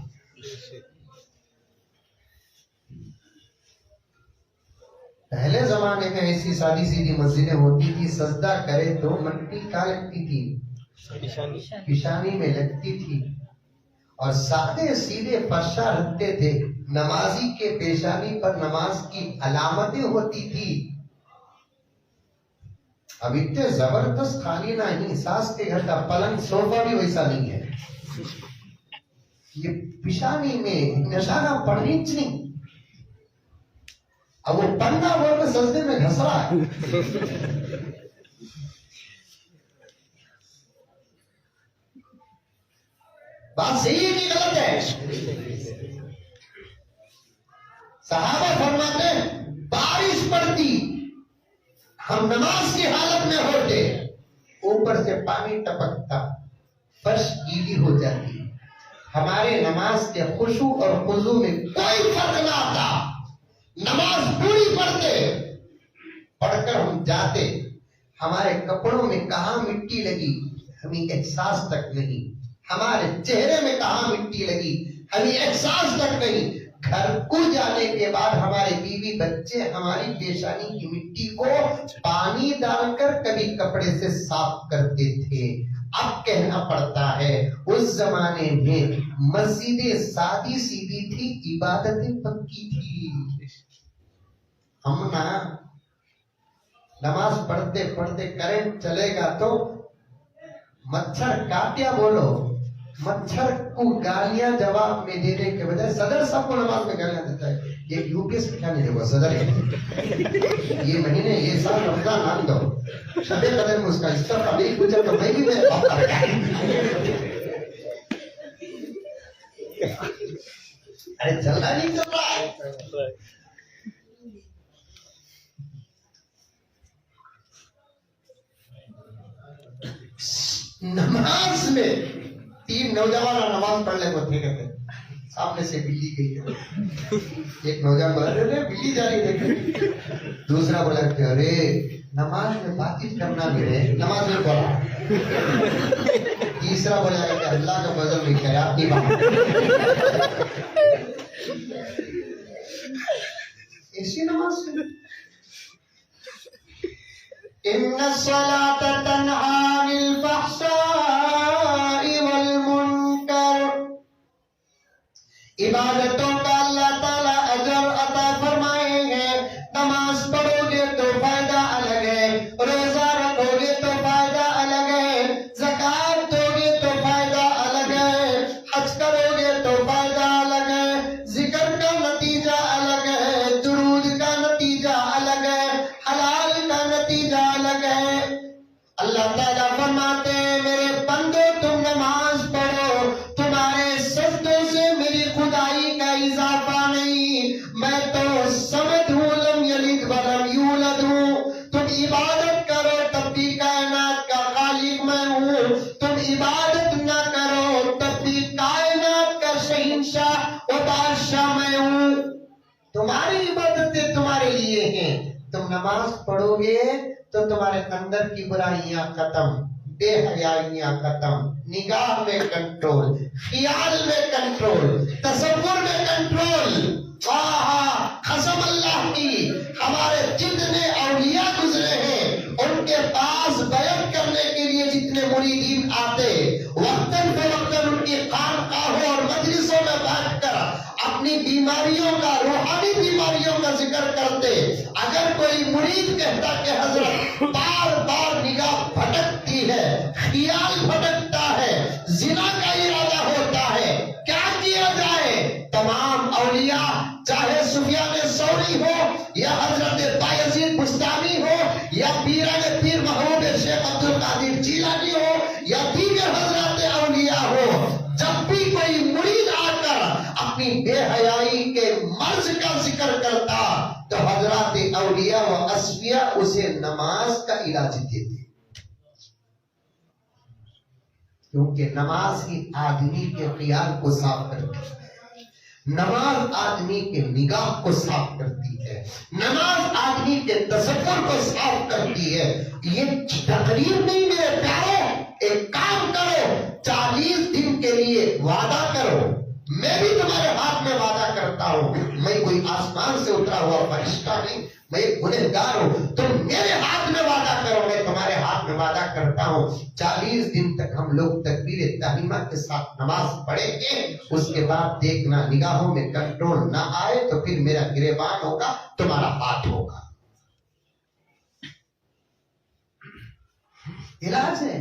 पहले जमाने में ऐसी सादी सीधी मस्जिदें होती थी, सजदा करे तो मट्टी कहाँ लगती थी? पिशानी में लगती थी, और सादे सीधे फर्शा रखते थे। नमाजी के पेशानी पर नमाज की अलामतें होती थी। अब इतने जबरदस्त खाली नहीं, सास के घर का पलंग सोफा भी वैसा नहीं है। ये पिशानी में निशाना पढ़नी नहीं। अब वो पन्ना बोल के सजदे में घस रहा है। बात सही है कि गलत है? सहाबा फरमाते बारिश पड़ती, हम नमाज की हालत में होते, ऊपर से पानी टपकता, फर्श गीली हो जाती, हमारे नमाज के खुशू और खुजू में कोई फर्क ना आता। नमाज पूरी पढ़ते, पढ़कर हम जाते, हमारे कपड़ों में कहाँ मिट्टी लगी हमें एहसास तक नहीं, हमारे चेहरे में कहाँ मिट्टी लगी हमें एहसास तक नहीं। घर को जाने के बाद हमारे बीवी बच्चे हमारी पेशानी की मिट्टी को पानी डालकर कभी कपड़े से साफ करते थे। अब कहना पड़ता है उस जमाने में मस्जिदें सादी सीधी थी, इबादतें पक्की थी। हम ना नमाज पढ़ते पढ़ते करंट चलेगा तो मच्छर काटिया बोलो, मच्छर को गालियां जवाब में देने के बजाय सदर साहब को नमाज में गालियां देता है। ये यूपीएस क्या नहीं देखो सदर है। ये महीने ये साल रमजान आन दो शबे कदर में उसका इसका कभी पूछा तो मैं भी अरे चलना नहीं चल रहा है। नमाज में 3 नौजवान नमाज पढ़ने को थे, कहते सामने से बिल्ली गई है। एक नौजवान बोला अरे बिल्ली जा रही है, दूसरा बोला अरे नमाज में बातचीत करना भी है, नमाज में बोला। तीसरा बोला कि अल्लाह का फजल नहीं है आपकी बात। ऐसी नमाज से इन्ना सलात तन्हा अनिल फहशाई वल मुनकर, इबादतों का अल्लाह ताला अजर अता फरमाएंगे। नमाज पढ़ोगे तो फायदा अलग है, रोजा रखोगे तो फायदा अलग है, ज़कात दोगे तो फायदा अलग है, हज करोगे तो फायदा अलग है, जिक्र का नतीजा अलग है, दुरूद का नतीजा अलग है, हलाल का नतीजा अलग है। अल्लाह ताला फरमाते हैं मेरे बंदो तुम नमाज पढ़ो, तुम्हारे सजदों से मेरी खुदाई का इजाफा नहीं, मैं तो समद हूँ, लम यलिद वलम यूलद हूँ। तुम इबादत करो तब भी कायनात का खालिक मैं हूँ, तुम इबादत न करो तब भी कायनात का शहंशाह और बादशाह मैं हूँ। तुम्हारी इबादतें तुम्हारे लिए हैं, तुम नमाज पढ़ोगे तो तुम्हारे अंदर की बुराइयां खत्म, बेहयाइयां खत्म, निगाह में कंट्रोल, ख्याल में कंट्रोल, तसव्वुर में कंट्रोल। कसम अल्लाह की, हमारे जितने औलिया गुजरे हैं उनके पास बयान करने के लिए जितने मुरीदीन आते, वक्तन पे वक्तन उनकी खानकाहों और मजलिसों में बैठकर अपनी बीमारियों का, रूहानी बीमारियों का जिक्र करते। अगर कोई मुरीद कहता कि हजरत बार बार निगाह भटकती है, ख्याल भटकता है, जिना का इरादा होता है, क्या किया जाए? तमाम औलिया, चाहे सुफियान सौरी हो या हजरत बायजीद बुस्तामी हो या पीराने पीर महबूब शेख अब्दुल कादिर जीलानी हो या दीगर हजरत औलिया हो, जब भी कोई मुरीद आकर अपनी बेहयाई के मर्ज का जिक्र करता तो हजरत औलिया व असफिया उसे नमाज का इलाज देते, क्योंकि नमाज ही आदमी के ख्याल को साफ करती है, नमाज आदमी के निगाह को साफ करती है, नमाज आदमी के तसव्वुर को साफ करती है। ये तकरीर नहीं मेरे प्यारो, एक काम करो, 40 दिन के लिए वादा करो, मैं भी तुम्हारे हाथ में वादा करता हूं, मैं कोई आसमान से उतरा हुआ फरिश्ता नहीं, मैं एक गुनहगार हूं, तुम मेरे हाथ में वादा करो, मैं तुम्हारे हाथ में वादा करता हूं, 40 दिन तक हम लोग तकबीर तहरीमा के साथ नमाज पढ़ेंगे, उसके बाद देखना निगाहों में कंट्रोल ना आए तो फिर मेरा गिरेबान होगा, तुम्हारा हाथ होगा। इलाज है।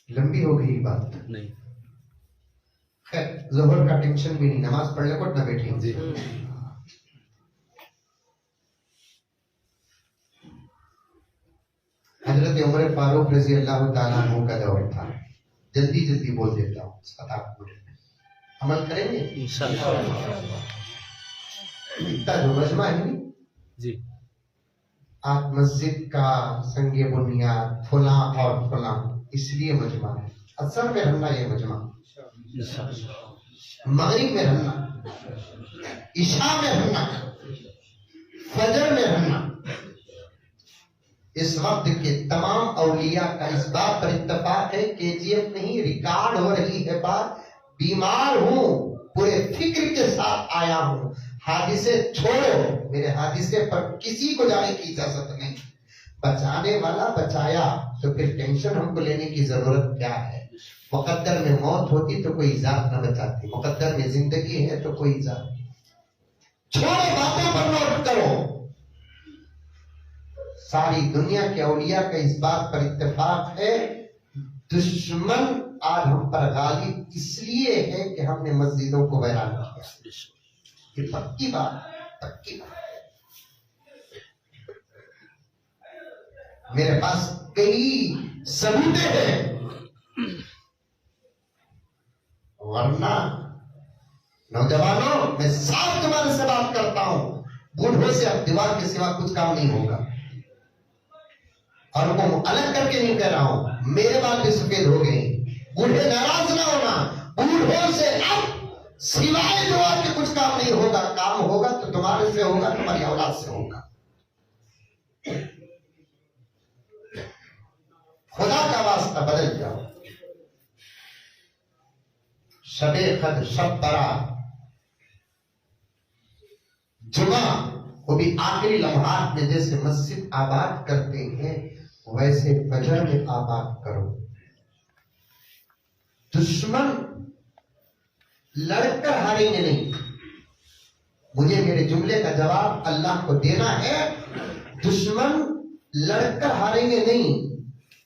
लंबी हो गई बात नहीं, खैर जोहर का टेंशन भी नहीं, नमाज पढ़ ले को ना बैठी। हजरत उमर फारूक रजी अल्लाह ताला अन्हु का दौर था, जल्दी जल्दी बोल देता हूँ, अमल करेंगे इंशाअल्लाह। इतना जो मजमा है जी, आप मस्जिद का संगे बुनियाद फुला और फुला इसलिए मजमा है, असर में रहना ये मजमा, मगरिब में रहना, इशा में रहना, फजर में रहना। इस वक्त के तमाम औलिया का इस बात पर इत्तेफाक है, केजीएफ नहीं रिकॉर्ड हो रही है बात, बीमार हूं, पूरे फिक्र के साथ आया हूं, हादिसे छोड़ो, मेरे हादिसे पर किसी को जाने की इजाजत नहीं, बचाने वाला बचाया तो फिर टेंशन हमको लेने की जरूरत क्या है? मुकद्दर में मौत होती तो कोई इजाजत न बचाती, मुकद्दर में जिंदगी है तो कोई इजाजत। छोड़ो, बातों पर नोट करो। सारी दुनिया के औलिया का इस बात पर इत्तेफाक है, दुश्मन आज हम पर गालिब इसलिए है कि हमने मस्जिदों को वैरान किया। ये पक्की बात, पक्की बात। मेरे पास कई सबूत हैं, वरना नौजवानों मैं साफ तुम्हारे से बात करता हूं, बूढ़ों से अब दीवार के सिवा कुछ काम नहीं होगा। और वो अलग करके नहीं कह रहा हूं, मेरे बाल भी सफेद हो गए। बूढ़े नाराज ना होना, बूढ़ों से अब सिवाय दीवार के कुछ काम नहीं होगा। काम होगा तो तुम्हारे से होगा, तुम्हारी औलाद से होगा। खुदा का वास्ता बदल जाओ। शबे कद्र, शब बारात, जुमा, वो भी आखिरी लम्हात में जैसे मस्जिद आबाद करते हैं वैसे फजर में आबाद करो। दुश्मन लड़कर हारेंगे नहीं। मुझे मेरे जुमले का जवाब अल्लाह को देना है। दुश्मन लड़कर हारेंगे नहीं,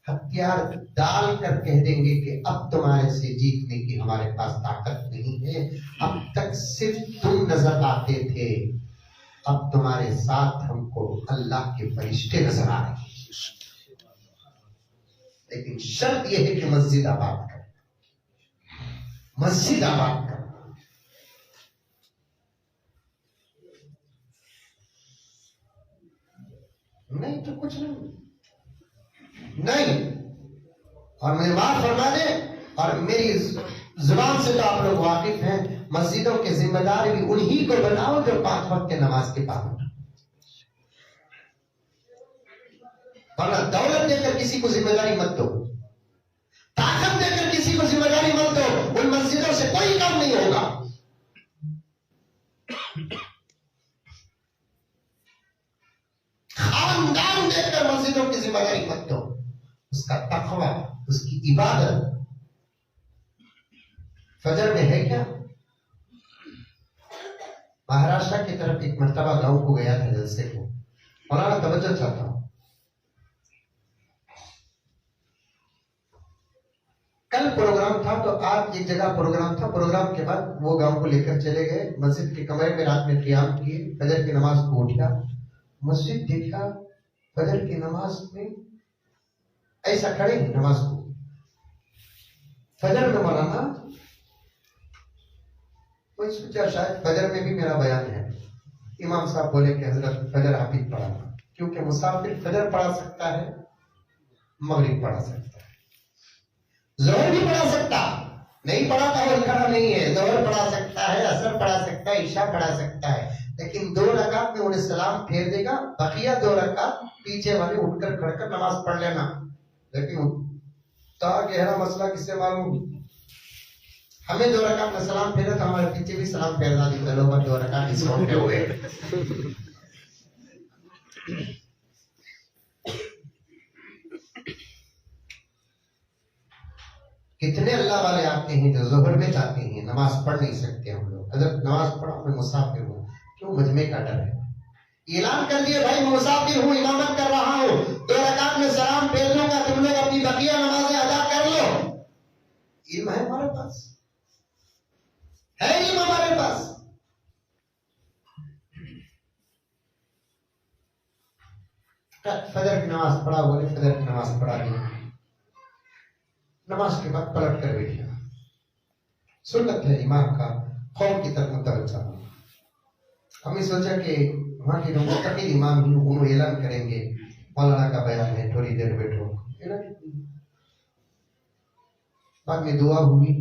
हथियार डाल कर कह देंगे कि अब तुम्हारे से जीतने की हमारे पास ताकत नहीं है। अब तक सिर्फ तुम नजर आते थे, अब तुम्हारे साथ हमको अल्लाह के फरिश्ते नजर आ रहे हैं। लेकिन शर्त यह है कि मस्जिद आबाद कर, मस्जिद आबाद कर। नहीं तो कुछ नहीं। और मुझे माफ फरमा दे, और मेरी जुबान से तो आप लोग वाकिफ हैं, मस्जिदों के जिम्मेदार भी उन्हीं को बनाओ जो 5 वक्त के नमाज के पाबंद। वरना दौलत देकर किसी को जिम्मेदारी मत दो, ताकत देकर किसी को जिम्मेदारी मत दो, उन मस्जिदों से कोई काम नहीं होगा। खानदान देकर मस्जिदों की जिम्मेदारी मत दो, उसका तकवा, उसकी इबादत फजर में है क्या? महाराष्ट्र की तरफ एक मर्तबा गांव को गया था जलसे को, मौलाना तवज्जो चाहता हूं। कल प्रोग्राम था तो आज एक जगह प्रोग्राम था, प्रोग्राम के बाद वो गांव को लेकर चले गए, मस्जिद के कमरे में रात में क़ियाम किए, फजर की नमाज को उठा, मस्जिद देखा, फजर की नमाज में ऐसा खड़े नमाज को, फजर में मौलाना कोई सोचा शायद फजर में भी मेरा बयान है। इमाम साहब बोले कि हजरत फजर आप ही पढ़ाना, क्योंकि मुसाफिर फजर पढ़ा सकता है, मगरिब पढ़ा सकता है, जोहर भी पढ़ा सकता, नहीं पढ़ाता वो खड़ा नहीं है, जोहर पढ़ा सकता है, असर पढ़ा सकता है, इशा पढ़ा सकता है, लेकिन 2 रकात में उन्हें सलाम फेर देगा, बकिया 2 रकात पीछे वाले उठकर खड़कर नमाज पढ़ लेना। लेकिन गहरा मसला किससे मालूम? हमें 2 रकात में सलाम फेरा तो हमारे पीछे भी सलाम फेरना दी, चलो 2 रकात इस पे हुए। कितने अल्लाह वाले आते हैं जो जोहर में जाते हैं, नमाज पढ़ नहीं सकते हम लोग। अगर नमाज पढ़ा मैं मुसाफिर हूँ, क्यों? मजमे का डर है। ऐलान कर दिए भाई मैं मुसाफिर हूँ, इमामत कर रहा हूँ, 2 रकात में सलाम फेर लूंगा, तुम लोग अपनी बकिया नमाजें अदा कर लो। इल्म है हमारे पास, है इल्म हमारे पास। फजर की नमाज पढ़ा, बोले फजर की नमाज पढ़ा दी, नमाज के बाद पलट कर बैठा। सुन्नत है इमाम का खौफ की तरफ मुतवज्जो। हमने सोचा कि वहां के लोगों का इमाम ही उन्होंने ऐलान करेंगे, मौलाना का बयान है, थोड़ी देर बैठो। बाद में दुआ हुई,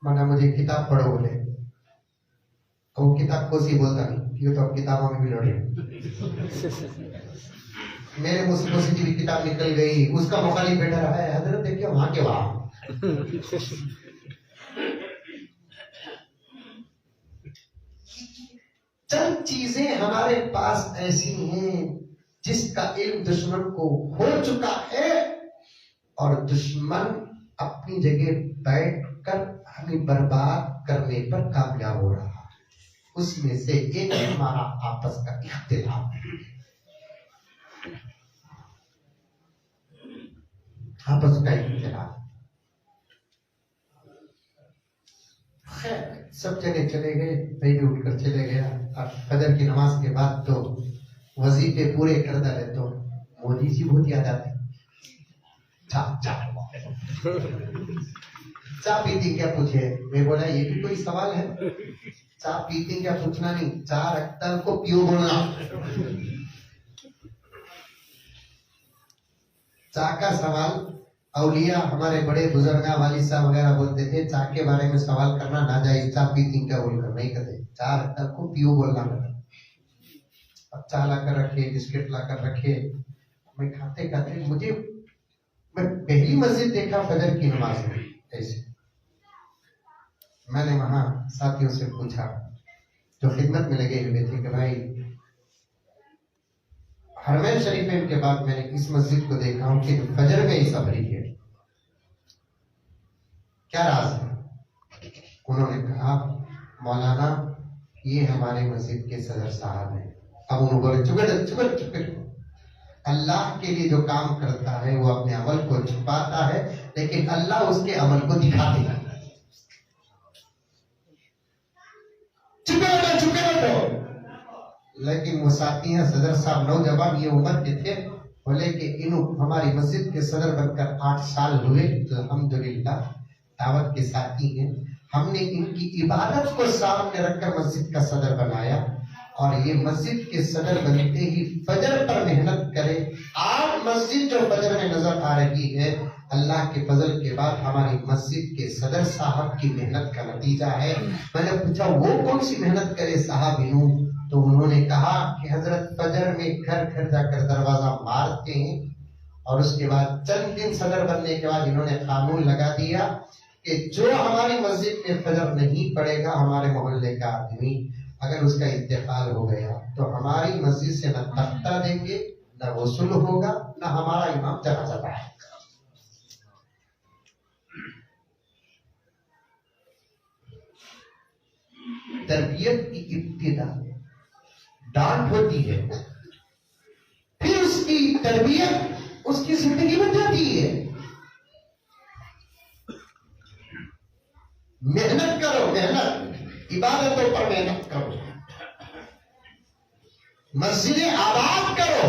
माना मुझे किताब पढ़ो बोले, वो किताब को सी बोलता नहीं, ये तो अब किताबों में भी लड़े। मेरे मुंह से कोसी की भी किताब निकल गई, उसका मुखालिफ बैठा रहा है, हजरत देखिए वहां के वहां। चंद चीजें हमारे पास ऐसी हैं जिसका इल्म दुश्मन को हो चुका है, और दुश्मन अपनी जगह बैठकर हमें बर्बाद करने पर कामयाब हो रहा है। उसमें से एक हमारा आपस का इख्तिलाफ है, आपस का इख्तिलाफ। सब जगह चले गए, मैं भी उठकर चले गया। और फजर की नमाज के बाद तो वजीफे पूरे करता है तो मोदी जी बहुत याद आते। चाय पीती क्या पूछे, मैं बोला ये भी कोई सवाल है? चाय पीती क्या पूछना नहीं, चाय रखता को क्यों बोलना। चाय का सवाल औलिया हमारे बड़े बुजुर्गा वाली साहब वगैरह बोलते थे, चाय के बारे में सवाल करना नाजायज, चाय पीती क्या बोलकर नहीं कहते, चाय रखता को क्यों बोलना। अब चाय लाकर रखे, बिस्किट लाकर रखे, मैं खाते खाते मैं पहली मस्जिद देखा फजर की नमाज में। ऐसे मैंने वहां साथियों से पूछा जो खिदमत में लगे हुए थे कि भाई हरमैन शरीफ के बाद मैंने इस मस्जिद को देखा हूं कि फजर में ऐसा भरी है, क्या राज है? उन्होंने कहा मौलाना ये हमारे मस्जिद के सदर साहब हैं। अब उन्होंने बोले चुप अल्लाह के लिए जो काम करता है वो अपने अमल को छुपाता है, लेकिन अल्लाह उसके अमल को दिखाते हैं। चुके बैठो। लेकिन वो साथी हैं सदर साहब नौजवान ये उम्र के थे, बोले कि इन हमारी मस्जिद के सदर बनकर 8 साल हुए, तो अल्हम्दुलिल्लाह दावत के साथी हैं। हमने इनकी इबादत को सामने रखकर मस्जिद का सदर बनाया और ये मस्जिद के सदर बनते ही फजर पर मेहनत करे। आज मस्जिद जो फजर में नजर आ रही है अल्लाह के फजल के बाद हमारी मस्जिद के सदर साहब की मेहनत का नतीजा है। मैंने पूछा वो कौन सी मेहनत करे साहब इनू, तो उन्होंने कहा कि हजरत फजर में घर घर जाकर दरवाजा मारते हैं और उसके बाद चंद दिन सदर बनने के बाद इन्होंने कानून लगा दिया कि जो हमारी मस्जिद में फजर नहीं पड़ेगा, हमारे मोहल्ले का आदमी अगर उसका इंतकाल हो गया तो हमारी मस्जिद से न तख्ता देंगे, न वसूल होगा, न हमारा इमाम जनाजा पढ़ाएगा। तरबियत की इब्तिदा डांट होती है, फिर उसकी तरबियत उसकी जिंदगी बन जाती है। मेहनत करो, मेहनत इबादतों पर मेहनत करो, मस्जिदें आबाद करो,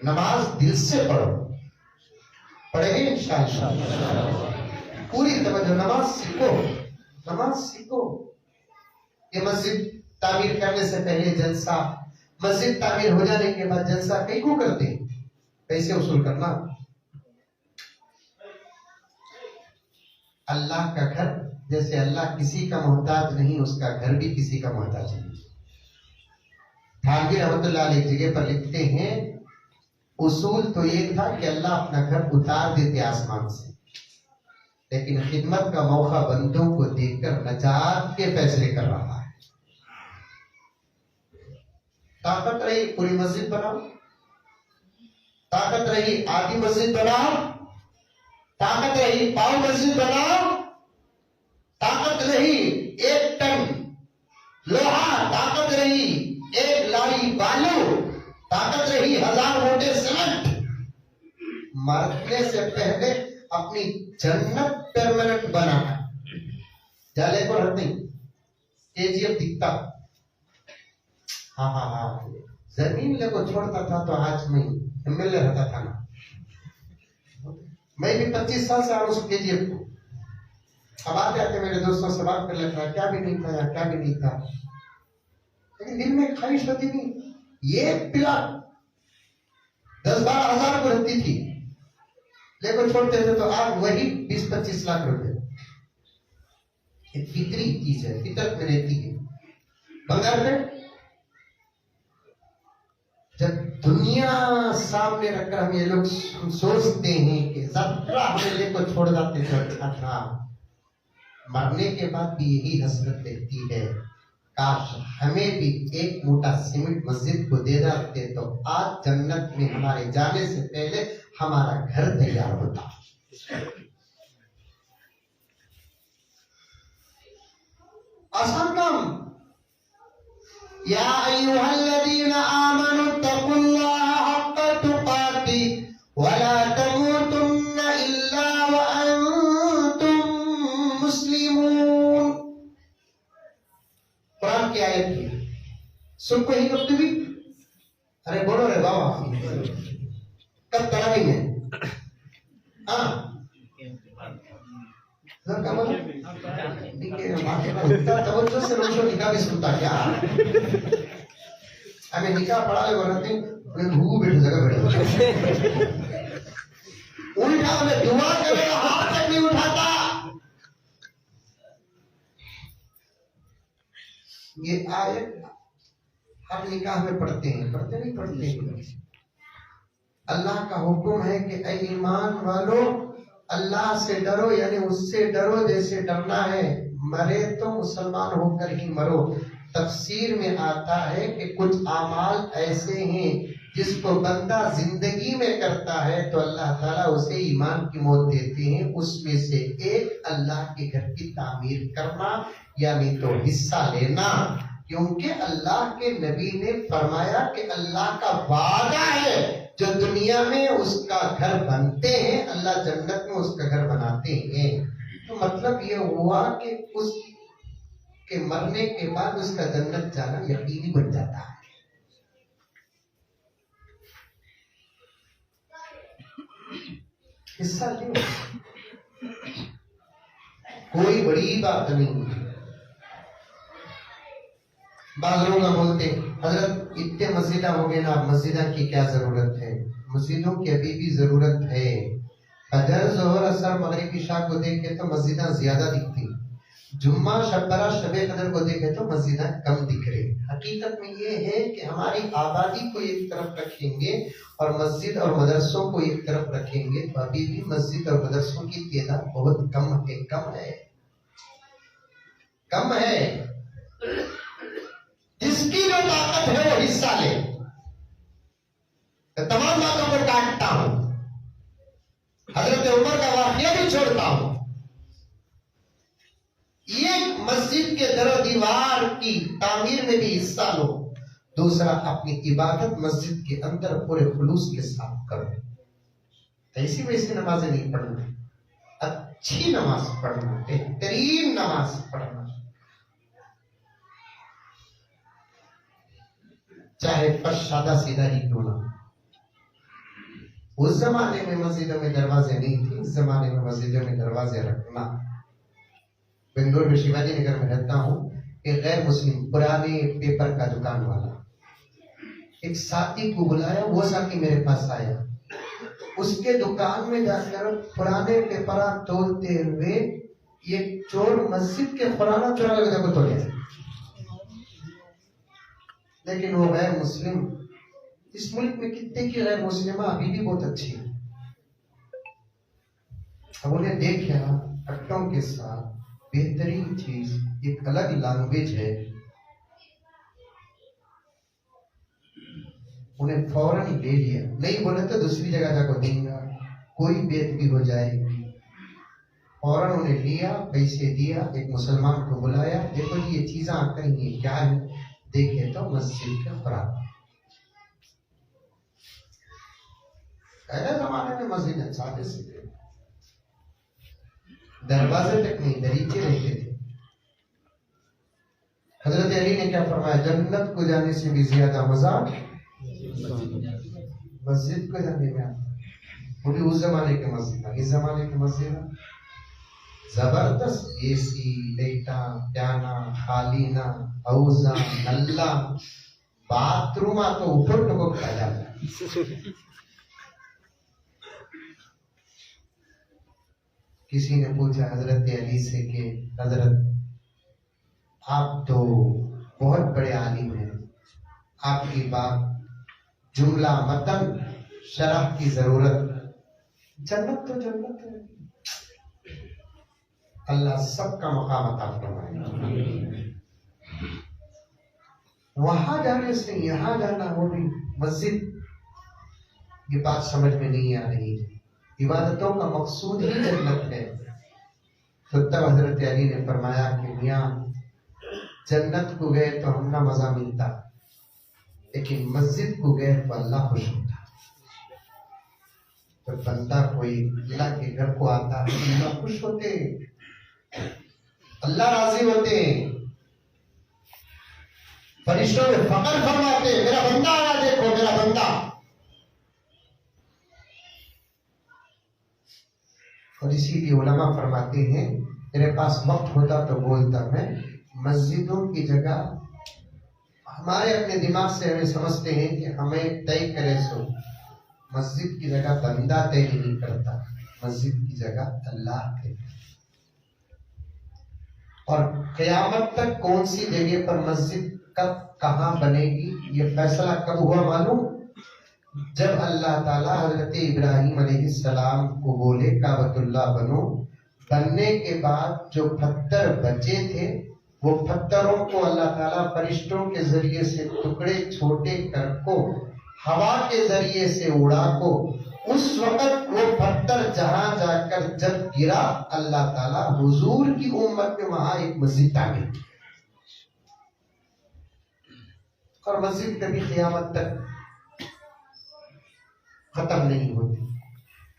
नमाज दिल से पढ़ो, पढ़ेंगे इंशाअल्लाह पूरी तवज्जो, नमाज सीखो, नमाज सीखो। ये मस्जिद तामीर करने से पहले जलसा, मस्जिद तामीर हो जाने के बाद जलसा कई को करते हैं, पैसे वसूल करना। अल्लाह का घर, जैसे अल्लाह किसी का मोहताज नहीं, उसका घर भी किसी का मोहताज नहीं। थानवी रहमतुल्लाह अलैह जगह पर लिखते हैं उसूल तो एक था कि अल्लाह अपना घर उतार देते आसमान से, लेकिन खिदमत का मौका बंदों को देकर नजात के फैसले कर रहा है। ताकत रही पूरी मस्जिद बनाओ, ताकत रही आधी मस्जिद बनाओ, ताकत रही पाव मस्जिद बनाओ, ताकत रही 1 टन लोहा, ताकत रही 1 लारी बालू, ताकत रही 1000 मोटे सीमेंट। मरने से पहले अपनी जन्नत परमानेंट बनाना। जाले को रख नहीं, केजीएफ दिखता, हाँ जमीन लेको छोड़ता था तो आज मैं एमएलए रहता था ना। मैं भी 25 साल से आ रहा हूँ केजीएफ को। अब आते आते मेरे दोस्तों से बात कर लेता, क्या भी नहीं था या क्या भी नहीं था, लेकिन दिल में ख्वाहिश होती नहीं। ये पिला 10-12 हजार को रहती थी, लेकिन छोड़ते थे तो आज वही 20-25 लाख रुपए। फितरी चीज है, फितरत में रहती है। बंगाल में जब दुनिया सामने रखकर हम ये लोग सोचते हैं कि जरा मेले को छोड़ जाते तो अच्छा था, मरने के बाद भी यही हसरत रहती है, काश हमें भी 1 मोटा सीमेंट मस्जिद को दे जाते तो आज जन्नत में हमारे जाने से पहले हमारा घर तैयार होता। आसान काम। या अय्युहल्लज़ीना आमनु तक़ुल्लाहा हक़्क़ तुक़ातिह वला तमूतुन्ना इल्ला व अंतुम मुस्लिमून। कुरान की आयत है, सुन खुद को ही करती हुई, अरे बोलो रे बाबा, कब तड़ाएंगे? हाँ तवज्जो से रोशो निकाह भी सुनता क्या? हमें निकाह पढ़ा ले बनाते घू बैठ जगह बैठे उल्टा हमें दुआ करेगा, हाथ तक नहीं उठाता। ये आयत हर निकाह में पढ़ते हैं, पढ़ते नहीं पढ़ते हैं। अल्लाह का हुक्म है कि ऐ ईमान वालों, अल्लाह से डरो, यानी उससे डरो जैसे डरना है, मरे तो मुसलमान होकर ही मरो। तफसीर में आता है कि कुछ अमाल ऐसे हैं जिसको बंदा जिंदगी में करता है तो अल्लाह ताला उसे ईमान की मौत देते हैं। उसमें से एक अल्लाह के घर की तामीर करना, यानी तो हिस्सा लेना, क्योंकि अल्लाह के नबी ने फरमाया कि अल्लाह का वादा है जो दुनिया में उसका घर बनते हैं, अल्लाह जन्नत में उसका घर बनाते हैं। तो मतलब ये हुआ कि उस के मरने के बाद उसका जन्नत जाना यकीनी बन जाता है। हिस्सा क्यों? कोई बड़ी बात नहीं। बाज लोग बोलते हजरत इतने मस्जिदा हो गए ना, मस्जिदा की क्या जरूरत है? मस्जिदों की अभी भी जरूरत है। फजर, जोहर, असर, मगरिब, इशा को देखे तो मस्जिदा ज्यादा दिखती, जुम्मा, शब्बरा, शबे कदर को देखे तो मस्जिदा कम दिख रही। हकीकत में ये है कि हमारी आबादी को एक तरफ रखेंगे और मस्जिद और मदरसों को एक तरफ रखेंगे तो अभी भी मस्जिद और मदरसों की तादाद बहुत कम है, कम है। जिसकी जो ताकत है वो हिस्सा ले। तो तमाम बातों को काटता हूं, हजरत उमर का वाकया भी छोड़ता हूं। ये मस्जिद के दर दीवार की तामीर में भी हिस्सा लो। दूसरा, अपनी इबादत मस्जिद के अंदर पूरे खुलूस के साथ करो। ऐसी वैसी नमाजें नहीं पढ़ना, अच्छी नमाज पढ़ना, बेहतरीन नमाज पढ़ना, चाहे फर्श सादा सीधा ही क्यों ना। उस जमाने में मस्जिदों में दरवाजे नहीं थे, इस जमाने में मस्जिदों में दरवाजे रखना। बेंगलोर में शिवाजी नगर में रहता हूँ, एक गैर मुस्लिम पुराने पेपर का दुकान वाला एक साथी को बुलाया, वो साथी मेरे पास आया, उसके दुकान में जाकर पुराने पेपरा तोलते हुए ये चोर मस्जिद के पुराना चोरा लगा को तोड़े। लेकिन वो गैर मुस्लिम, इस मुल्क में कितने की गैर मुस्लिमा अभी भी बहुत अच्छी है। अब उन्हें देखा अट्टों के साथ, बेहतरीन चीज, एक अलग लैंग्वेज है, उन्हें फौरन ले लिया। नहीं बोले तो दूसरी जगह जाकर देंगे, कोई बेत भी हो जाएगी। फौरन उन्हें लिया, पैसे दिया, एक मुसलमान को बुलाया, देखो जी ये चीजें आकर ये क्या है? देखे तो मस्जिद का खुराक। पहले जमाने में मस्जिद सादे सीधे, दरवाजे तक नहीं, दरीचे रहते थे। हजरत अली ने क्या फरमाया? जन्नत को जाने से भी ज्यादा मजा मस्जिद को जाने में आता। पूरी उस जमाने के मस्जिद, इस जमाने के मस्जिद जबरदस्त एसी, लेटा, प्याना, खालीना, हौजा, नल्ला, बाथरूम तो ऊपर टको खा जाता है। किसी ने पूछा हजरत अली से कि हजरत आप तो बहुत बड़े आलिम हैं, आपकी बात जुमला मतन शरह की जरूरत, जन्नत तो जन्नत है, अल्लाह सबका मकाम अता फरमाए। वहां जाने से यहां जाना, वो भी मस्जिद, ये बात समझ में नहीं आ रही है। इबादतों का मकसूद ही जन्नत है। तो तब हजरत अली ने फरमाया कि मियां, जन्नत को गए तो हम ना मजा मिलता, लेकिन मस्जिद को गए तो अल्लाह खुश होता। तो बंदा कोई अल्लाह के घर को आता है, अल्लाह खुश होते, अल्लाह राजी होते। फरिश्तों में फकर फरमाते मेरा बंदा आया, देखो मेरा बंदा। और इसीलिए उलमा फरमाते हैं मेरे पास वक्त होता तो बोलता मैं, मस्जिदों की जगह हमारे अपने दिमाग से हमें समझते हैं कि हमें तय करे सो, मस्जिद की जगह बंदा तय नहीं करता, मस्जिद की जगह अल्लाह तय। और क़यामत तक कौन सी जगह पर मस्जिद कब कहाँ बनेगी ये फैसला कब हुआ मालूम? जब अल्लाह ताला हजरत इब्राहिम अलैहिस्सलाम को बोले काबतुल्लाह बनो, बनने के बाद जो पत्थर बचे थे वो पत्थरों को अल्लाह ताला फरिश्तों के जरिए से टुकड़े छोटे कर को हवा के जरिए से उड़ा को, उस वक्त वो पत्थर जहां जाकर जब गिरा अल्लाह ताला हुजूर की उम्मत में वहां एक मस्जिद तामीर की। और मस्जिद कभी क़यामत तक खत्म नहीं होती।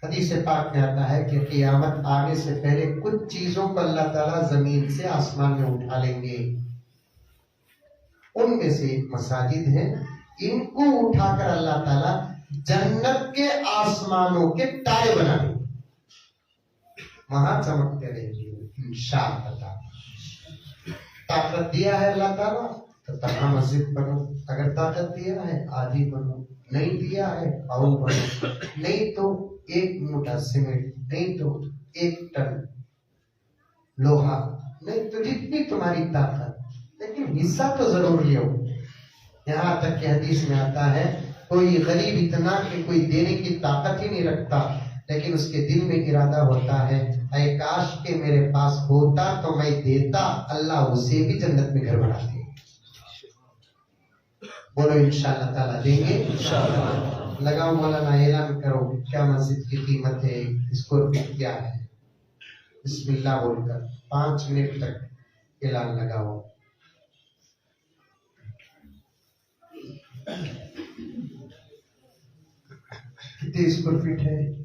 हदीस पाक में आता है कि क़यामत आने से पहले कुछ चीजों को अल्लाह ताला जमीन से आसमान में उठा लेंगे। उनमें से एक मसाजिद है, इनको उठाकर अल्लाह ताला जन्नत के आसमानों के तारे बना देंगे, वहां चमकते रहेंगे इंशाअल्लाह। ताकत दिया है अल्लाह ताला तो तन्हा मस्जिद बनो, अगर ताकत दिया है आधी बनो, नहीं दिया है पाउल बनो, नहीं तो एक मोटा सीमेंट, नहीं तो एक टन लोहा, नहीं तो जितनी तुम्हारी ताकत, लेकिन हिस्सा तो जरूर लियो। यहाँ तक कि हदीस में आता है कोई गरीब इतना कि कोई देने की ताकत ही नहीं रखता, लेकिन उसके दिल में इरादा होता है ऐ काश के मेरे पास होता तो मैं देता, अल्लाह उसे भी जन्नत में घर बना दे। बोलो इंशाअल्लाह ताला देंगे। इंशाअल्लाह लगाओ मौलाना, ऐलान करो क्या मस्जिद की कीमत है, स्क्वायर फीट क्या है, बिस्मिल्लाह बोलकर 5 मिनट तक ऐलान लगाओ। कितने स्क्वायर फीट है?